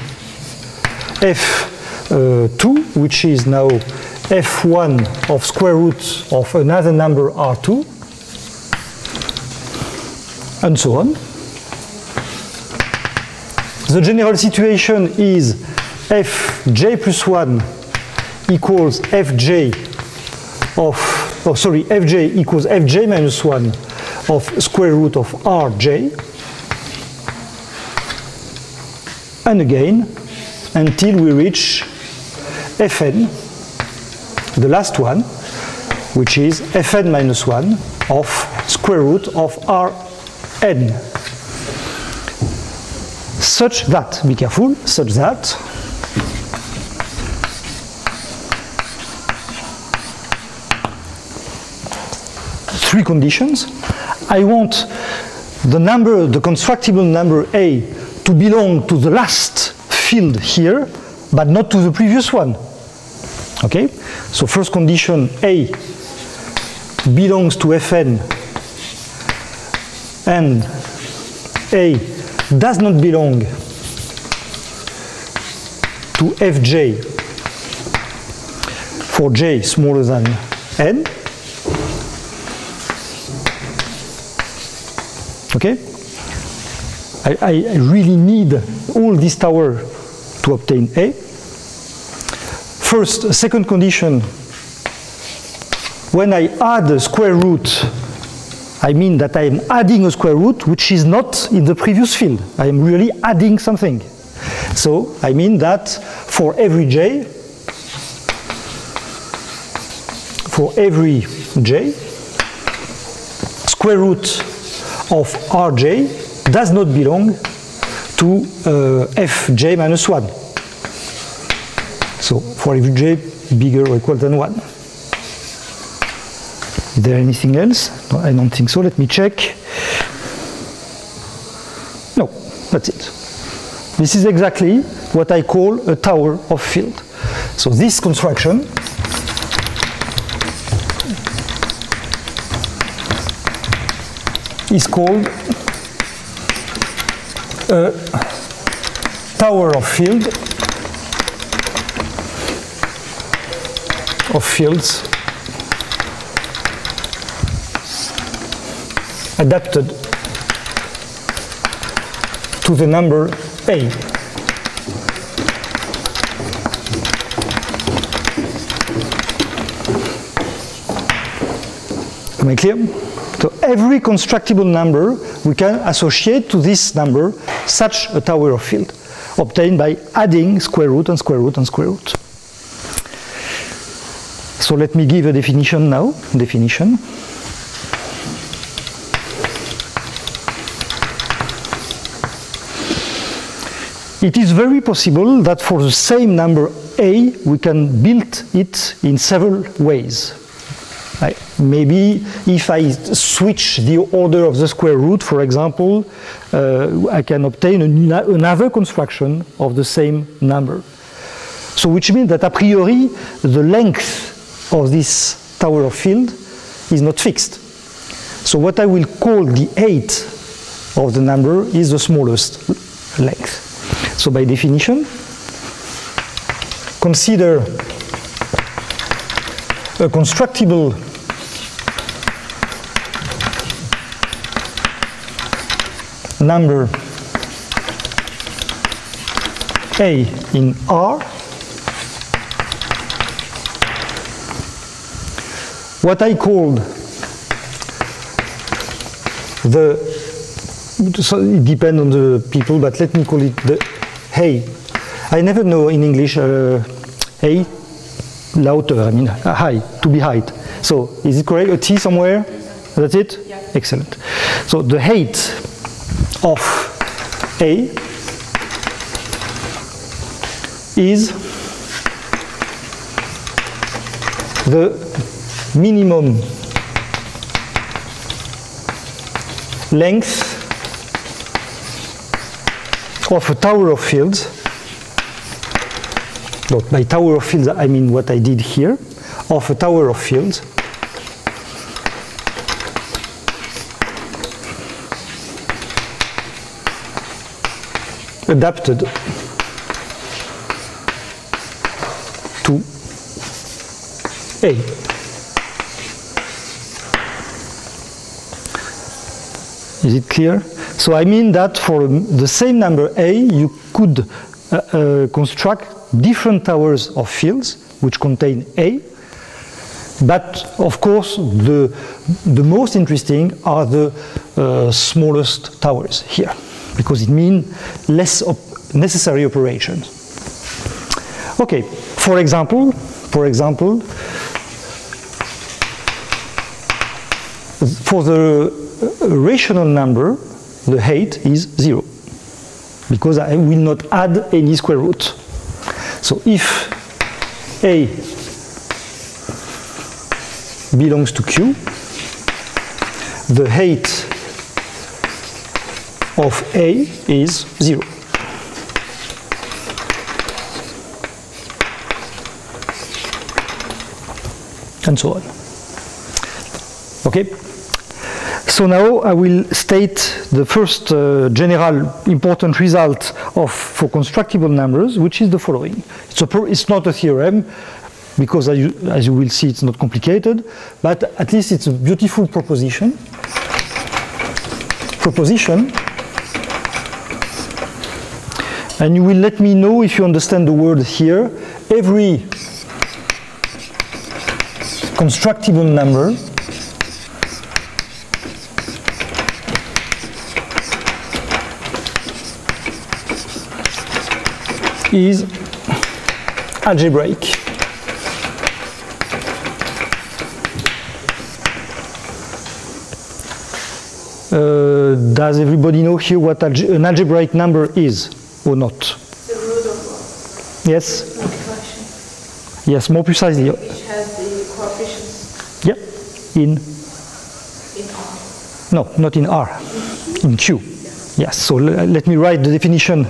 F2, which is now F1 of square root of another number R2, and so on. The general situation is Fj plus 1 equals Fj of, Fj equals Fj minus 1 of square root of Rj, and again until we reach Fn, the last one, which is Fn minus 1 of square root of Rn. Such that, be careful, such that three conditions. I want the constructible number A to belong to the last field here, but not to the previous one. Okay? So first condition, A belongs to Fn and A does not belong to Fj for j smaller than n. Okay? I really need all this tower to obtain A. First, second condition, when I add a square root, I mean that I am adding a square root which is not in the previous field. I am really adding something. So I mean that for every j, square root of Rj does not belong to Fj minus 1. So for every j bigger or equal than 1. Is there anything else? No, I don't think so. Let me check. No, that's it. This is exactly what I call a tower of field. So this construction is called a tower of field of fields adapted to the number A. Am I clear? So every constructible number we can associate to this number such a tower of field, obtained by adding square root and square root and square root. So let me give a definition now. Definition. It is very possible that for the same number A, we can build it in several ways. Maybe if I switch the order of the square root, for example, I can obtain another construction of the same number. So which means that a priori, the length of this tower of field is not fixed. So what I will call the height of the number is the smallest length. So by definition, consider a constructible number A in R. What I called so it depends on the people, but let me call it the hey. I never know in English hey, lauter, I mean high, to be height. So is it correct? A T somewhere? That's it? Yeah. Excellent. So the height of A is the minimum length of a tower of fields. Not by tower of fields, I mean what I did here, of a tower of fields adapted to A. Is it clear? So I mean that for the same number A, you could construct different towers of fields which contain A, but of course the most interesting are the smallest towers here, because it means less necessary operations. Okay, for example, for the rational number, the height is 0, because I will not add any square root. So if A belongs to Q, the height of A is 0. And so on. Okay? So now I will state the first general important result for constructible numbers, which is the following. It's not a theorem, because as you will see, it's not complicated, but at least it's a beautiful proposition. And you will let me know if you understand the word here. Every constructible number is algebraic. Does everybody know here what an algebraic number is or not? The root of 1. Yes? Multiplication. Yes, more precisely. Which has the coefficients Yeah, in R. No, not in R, in Q. Yes, so let me write the definition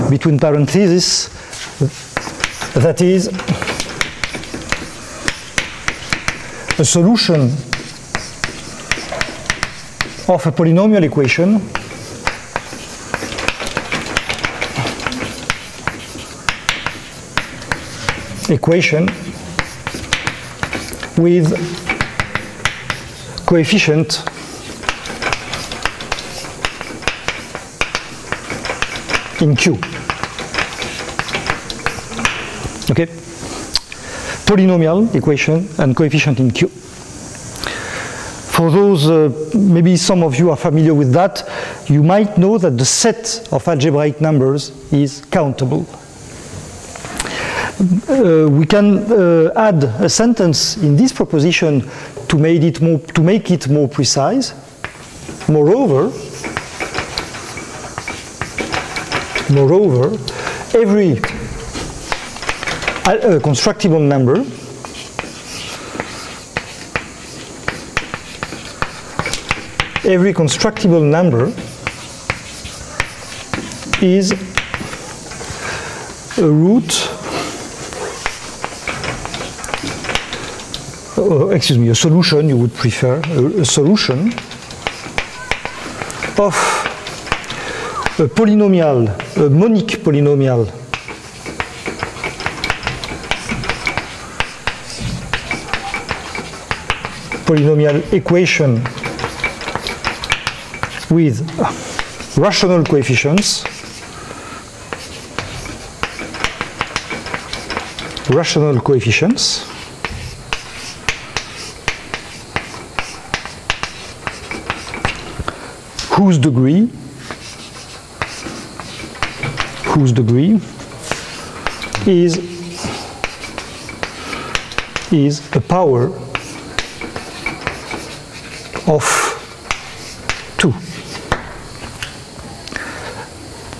between parentheses. That is a solution of a polynomial equation with coefficient in Q. Okay? Polynomial equation and coefficient in Q. For those, maybe some of you are familiar with that, you might know that the set of algebraic numbers is countable. We can add a sentence in this proposition to make it more precise. Moreover, every constructible number is a root, a solution, you would prefer, a solution of a polynomial, a monic polynomial equation with rational coefficients, whose degree is a power of 2.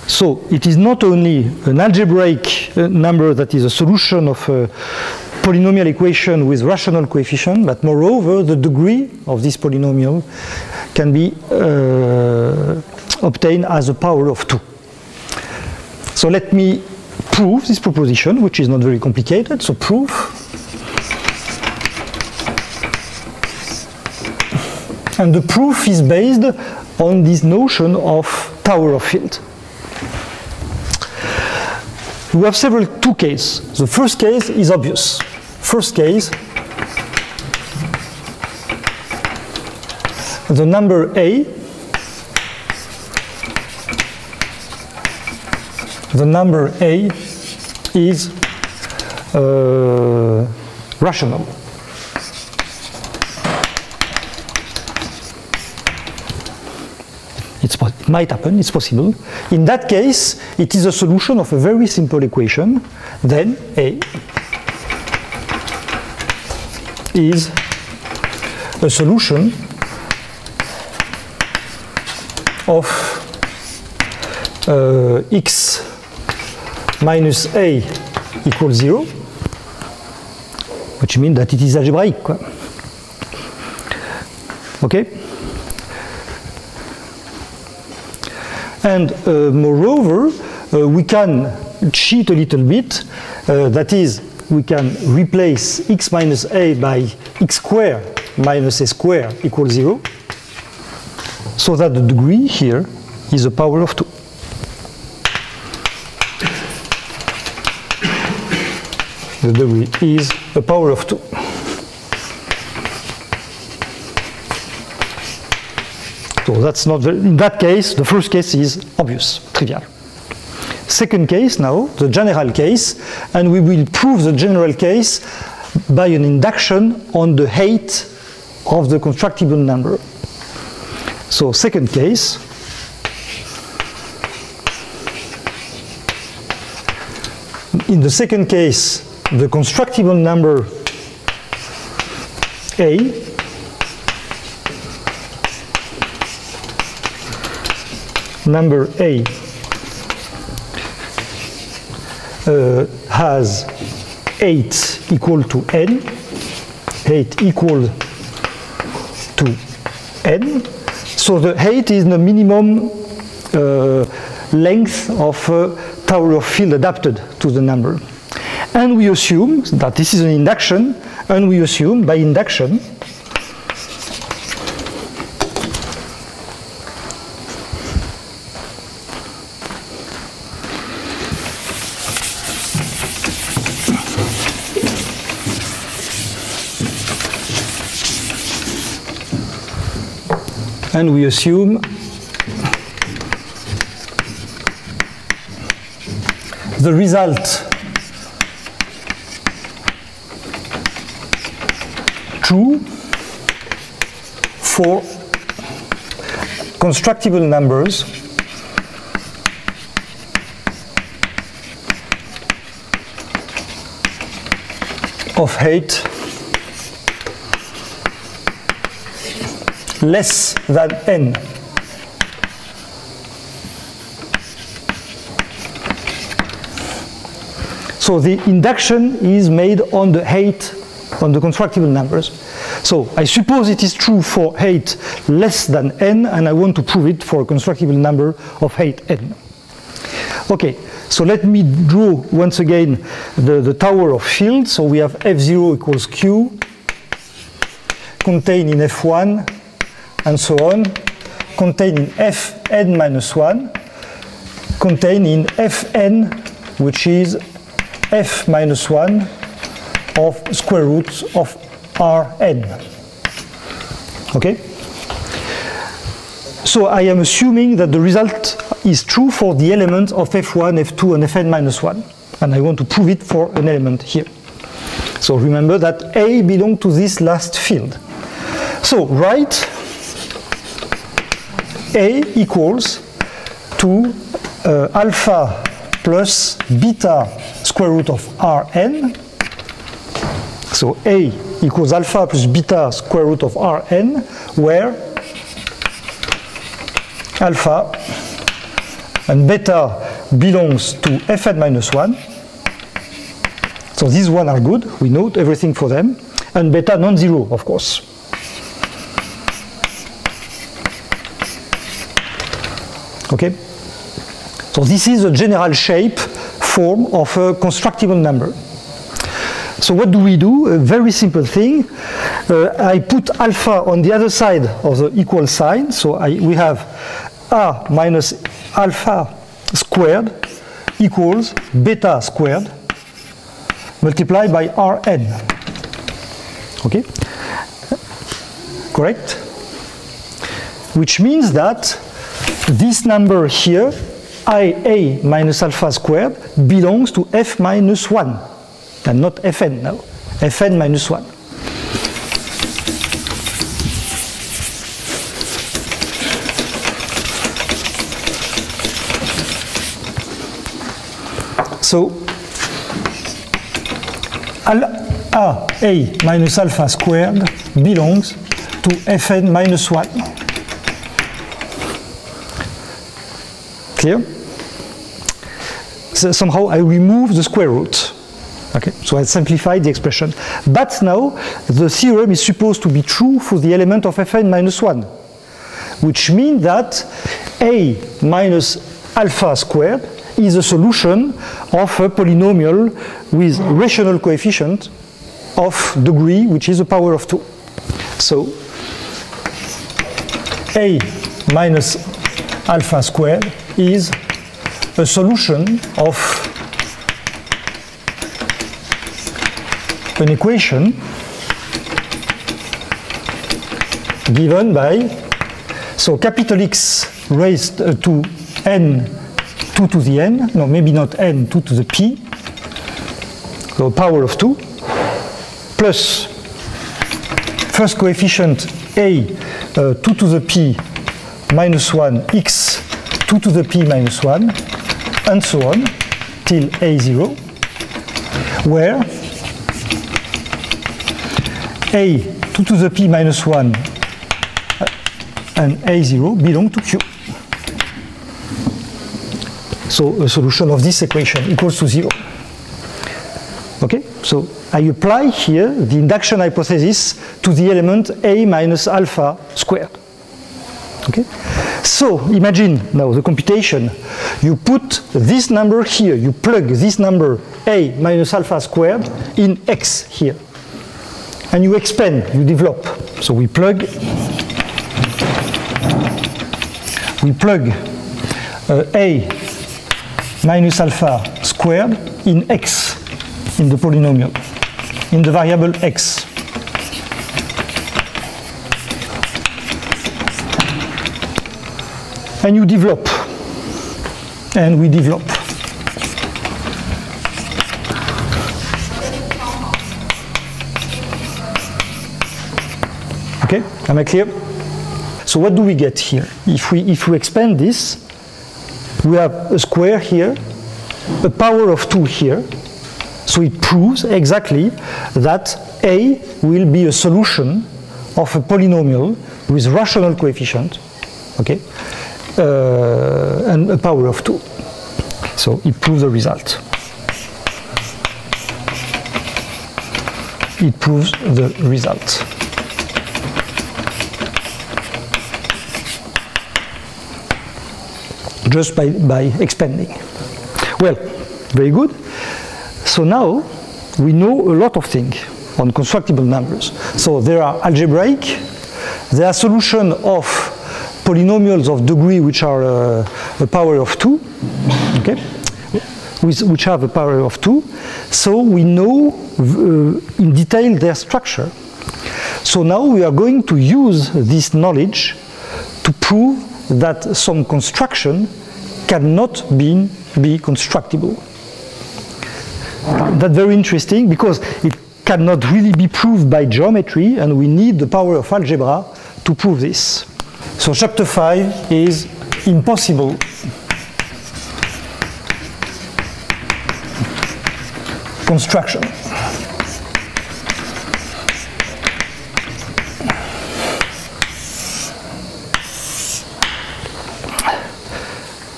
So it is not only an algebraic number that is a solution of a polynomial equation with rational coefficient, but moreover the degree of this polynomial can be obtained as a power of 2. So let me prove this proposition, which is not very complicated. So proof and the proof is based on this notion of tower of field. We have two cases. The first case is obvious. First case, the number A is rational. It might happen, it's possible. In that case, it is a solution of a very simple equation. Then A is a solution of x minus A equals 0, which means that it is algebraic. Okay? And moreover, we can cheat a little bit. That is, we can replace x minus a by x squared minus a squared equals 0, so that the degree here is a power of 2. The degree is a power of 2. So that's not in that case, the first case is obvious, trivial. Second case now, the general case, and we will prove the general case by an induction on the height of the constructible number. So second case, in the second case, the constructible number A has 8 equal to n, 8 equal to n. So the 8 is the minimum length of tower of field adapted to the number. And we assume that this is an induction, and we assume by induction the result true for constructible numbers of height less than n. So the induction is made on the height, on the constructible numbers. So I suppose it is true for height less than n, and I want to prove it for a constructible number of height n. Okay, so let me draw once again the tower of field. So we have F0 equals Q, contained in F1, and so on, contained in Fn minus 1, contained in Fn, which is f minus 1 of square root of Rn. Okay? So I am assuming that the result is true for the element of F1, F2, and Fn minus 1. And I want to prove it for an element here. So remember that A belongs to this last field. So write A equals to alpha plus beta square root of Rn. So A equals alpha plus beta square root of Rn, where alpha and beta belongs to Fn minus 1. So these one are good, we note everything for them, and beta non-zero, of course. Okay? So this is a general shape form of a constructible number. So what do we do? A very simple thing. I put alpha on the other side of the equal sign. So we have A minus alpha squared equals beta squared multiplied by Rn. Okay? Correct? Which means that this number here, IA minus alpha squared, belongs to F minus 1, and not Fn now, Fn minus 1. So, A minus alpha squared belongs to Fn minus 1. Clear? So somehow I remove the square root. Okay, so I simplified the expression. But now the theorem is supposed to be true for the element of Fn minus 1, which means that A minus alpha squared is a solution of a polynomial with rational coefficient of degree, which is the power of 2. So A minus alpha squared is a solution of an equation given by, so capital X raised to n 2 to the n, no, maybe not n, 2 to the p, so power of 2, plus first coefficient a 2 to the p minus 1 x 2 to the p minus 1, and so on, till a0, where a 2 to the p minus 1 and a0 belong to q. So a solution of this equation equals to 0. Okay, so I apply here the induction hypothesis to the element a minus alpha squared. Okay, so imagine now the computation. You put this number here, you plug this number a minus alpha squared in x here, and you expand, you develop. So we plug a minus alpha squared in x, in the polynomial, in the variable x. And you develop, and we develop. Okay, am I clear? So what do we get here? If we expand this, we have a square here, a power of 2 here. So it proves exactly that A will be a solution of a polynomial with rational coefficient, okay, and a power of 2. So it proves the result. It proves the result. Just by expanding. Well, very good. So now we know a lot of things on constructible numbers. So there are algebraic, there are solutions of polynomials of degree which are a power of 2, okay, which have a power of 2. So we know in detail their structure. So now we are going to use this knowledge to prove that some construction cannot be constructible. That's very interesting because it cannot really be proved by geometry, and we need the power of algebra to prove this. So chapter 5 is impossible construction.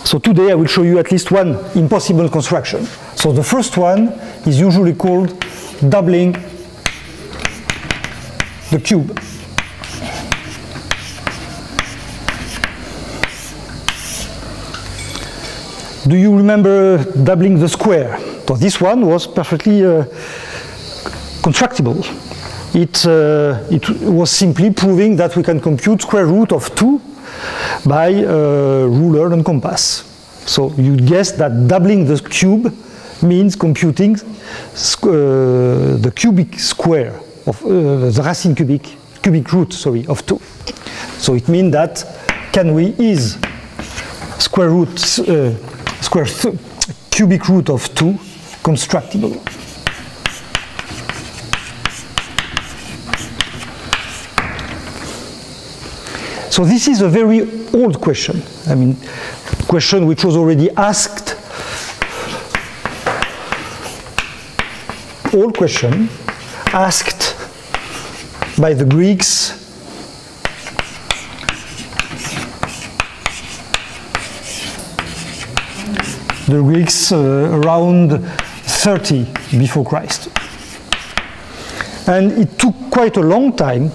So today I will show you at least one impossible construction. So the first one is usually called doubling the cube. Do you remember doubling the square? So this one was perfectly constructible. It was simply proving that we can compute square root of 2 by ruler and compass. So you guess that doubling the cube means computing the cubic square of the racine cubic root, sorry, of 2. So it means that is square root cubic root of 2 constructible. So this is a very old question. I mean, question which was already asked. Old question asked by the Greeks around 30 before Christ. And it took quite a long time,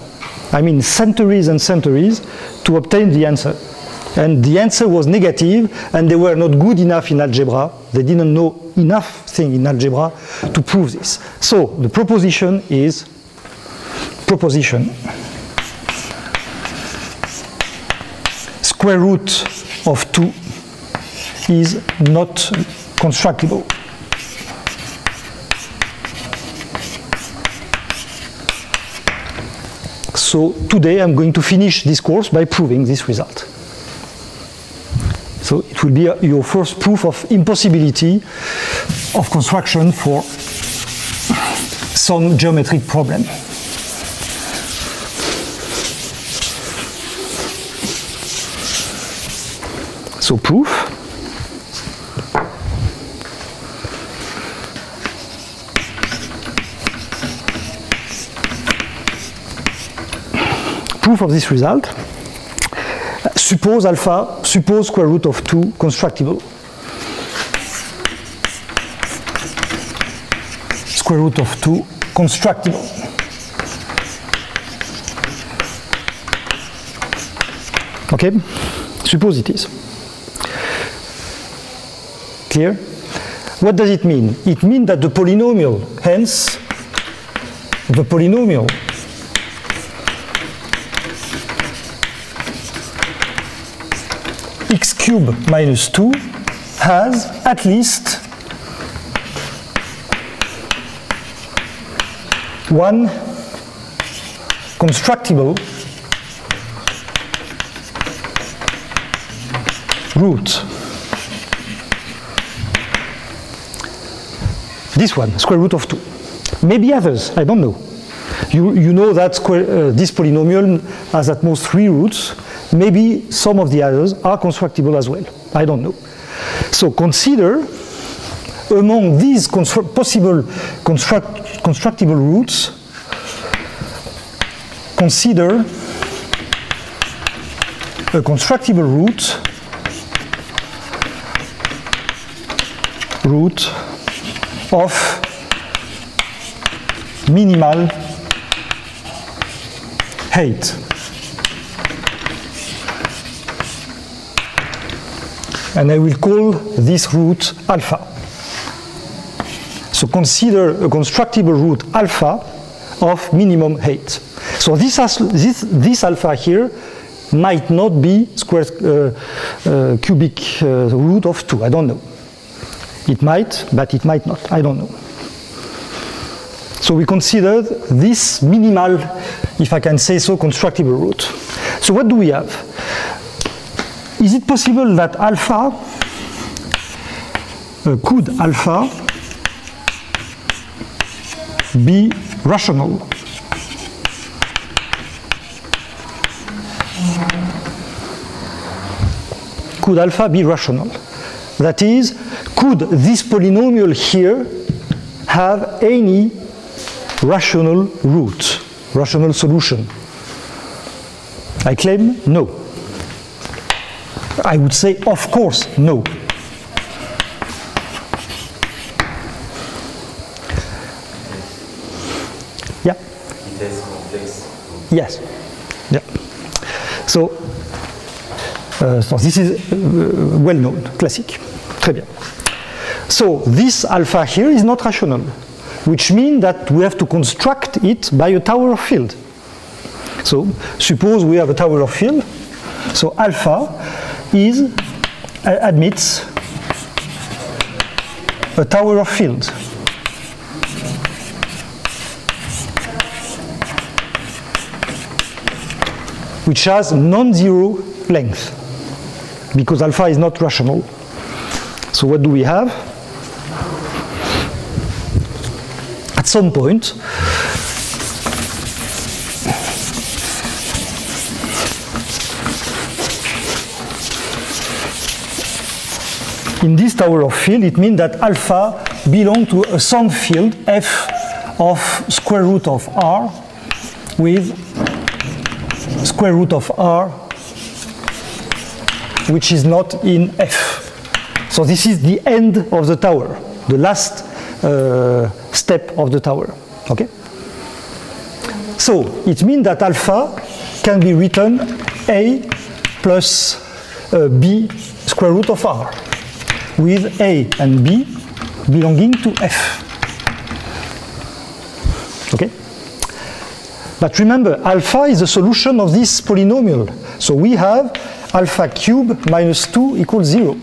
I mean centuries and centuries, to obtain the answer. And the answer was negative, and they were not good enough in algebra. They didn't know enough thing in algebra to prove this. So the proposition is square root of 2 is not constructible. So today I'm going to finish this course by proving this result. So it will be your first proof of impossibility of construction for some geometric problem. So proof. Proof of this result. Suppose square root of 2 constructible. Square root of 2 constructible. Okay? Suppose it is. Clear? What does it mean? It means that the polynomial, hence, the polynomial x cubed minus 2 has at least one constructible root. This one, square root of 2. Maybe others, I don't know. You know that this polynomial has at most 3 roots, maybe some of the others are constructible as well. I don't know. So consider among these possible constructible roots, consider a constructible root of minimal height. And I will call this root alpha. So consider a constructible root alpha of minimum height. So this alpha here might not be cubic root of 2. I don't know. It might, but it might not. I don't know. So we considered this minimal, if I can say so, constructible root. So what do we have? Is it possible that alpha, could alpha be rational? Could alpha be rational? That is, could this polynomial here have any rational root, rational solution? I claim no. I would say, of course, no. Yeah? It is complex. Yes. Yeah. So this is well known, classic. Très bien. So this alpha here is not rational, which means that we have to construct it by a tower of field. So suppose we have a tower of field. So alpha admits a tower of field. Which has non-zero length, because alpha is not rational. So what do we have? At some point, in this tower of field, it means that alpha belongs to a sound field f of square root of r with square root of r, which is not in f. So this is the end of the tower, the last step of the tower. Okay? So it means that alpha can be written a plus b square root of r, with a and b belonging to f. Okay? But remember, alpha is the solution of this polynomial. So we have alpha cube minus 2 equals 0.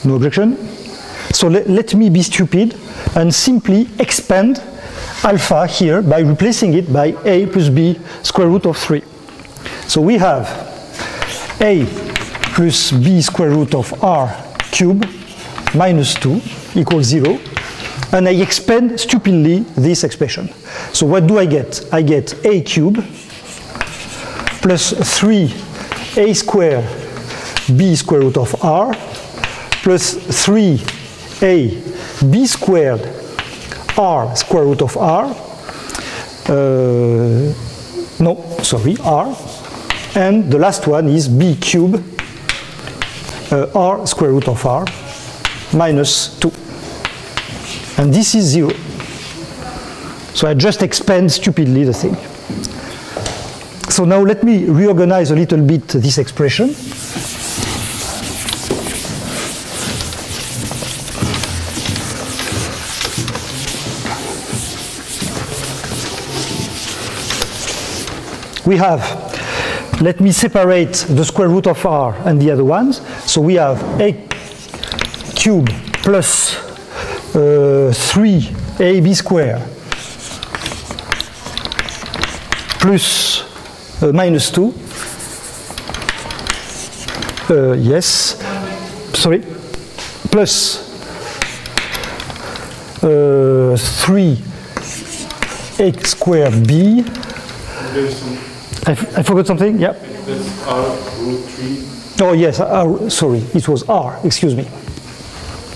No objection? So let me be stupid and simply expand alpha here by replacing it by a plus b square root of 3. So we have a plus b square root of r cube minus 2 equals 0. And I expand stupidly this expression. So what do I get? I get a cube plus 3a square b square root of r plus 3a b squared r square root of r, r, and the last one is b cube r square root of r minus 2. And this is 0. So I just expand stupidly the thing. So now let me reorganize a little bit this expression. We have, let me separate the square root of r and the other ones. So we have a cube plus 3ab square plus minus 2. Plus 3 x squared b. There's some, I forgot something? Yeah. that's R root 3. Oh yes, sorry, it was r, excuse me.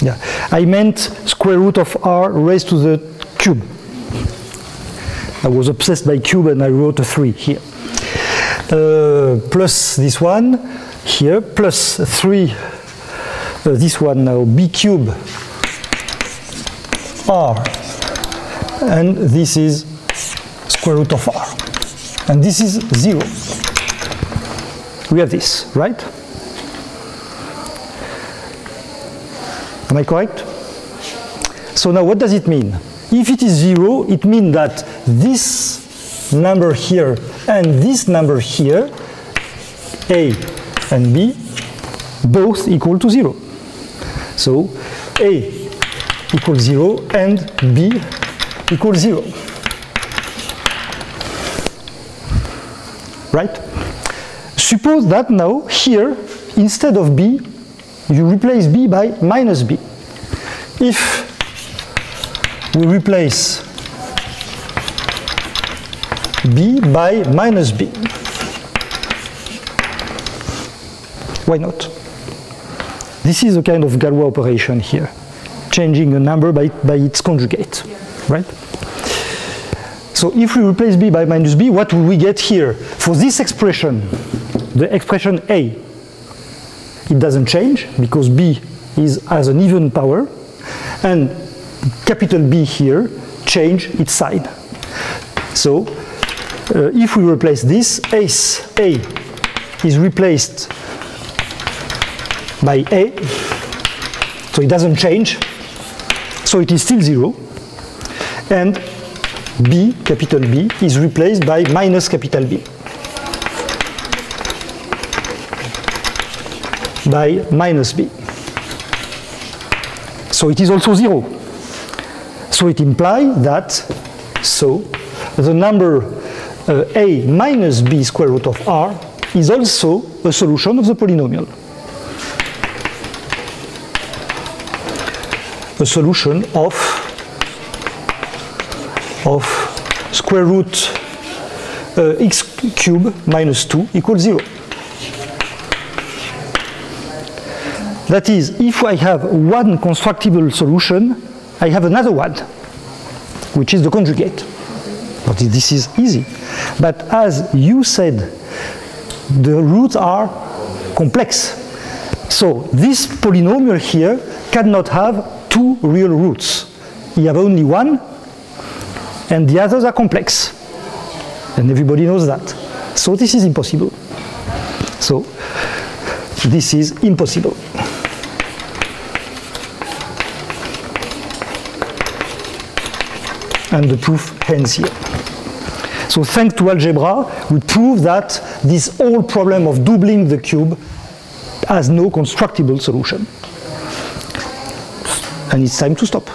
Yeah, I meant square root of r raised to the cube. I was obsessed by cube and I wrote a 3 here. Plus this one here, plus 3, this one now, b cube r, and this is square root of r. And this is 0. We have this, right? Am I correct? So now what does it mean? If it is 0, it means that this number here and this number here, a and b, both equal to 0. So a equals 0 and b equals 0. Right? Suppose that now here, instead of b, you replace b by minus b. If we replace b by minus b, why not? This is a kind of Galois operation here, changing a number by its conjugate, right? So if we replace b by minus b, what will we get here? For this expression, the expression a, it doesn't change because b has an even power, and capital B here change its sign. So if we replace this, a is replaced by a, so it doesn't change, so it is still 0, and b, capital B, is replaced by minus capital B, by minus b. So it is also 0. So it implies that, so the number a minus b square root of r is also a solution of the polynomial. A solution of square root x cubed minus 2 equals 0. That is, if I have one constructible solution, I have another one, which is the conjugate. But this is easy. But as you said, the roots are complex. So this polynomial here cannot have two real roots. You have only one, and the others are complex. And everybody knows that. So this is impossible. So this is impossible. And the proof ends here. So thanks to algebra, we prove that this whole problem of doubling the cube has no constructible solution. And it's time to stop.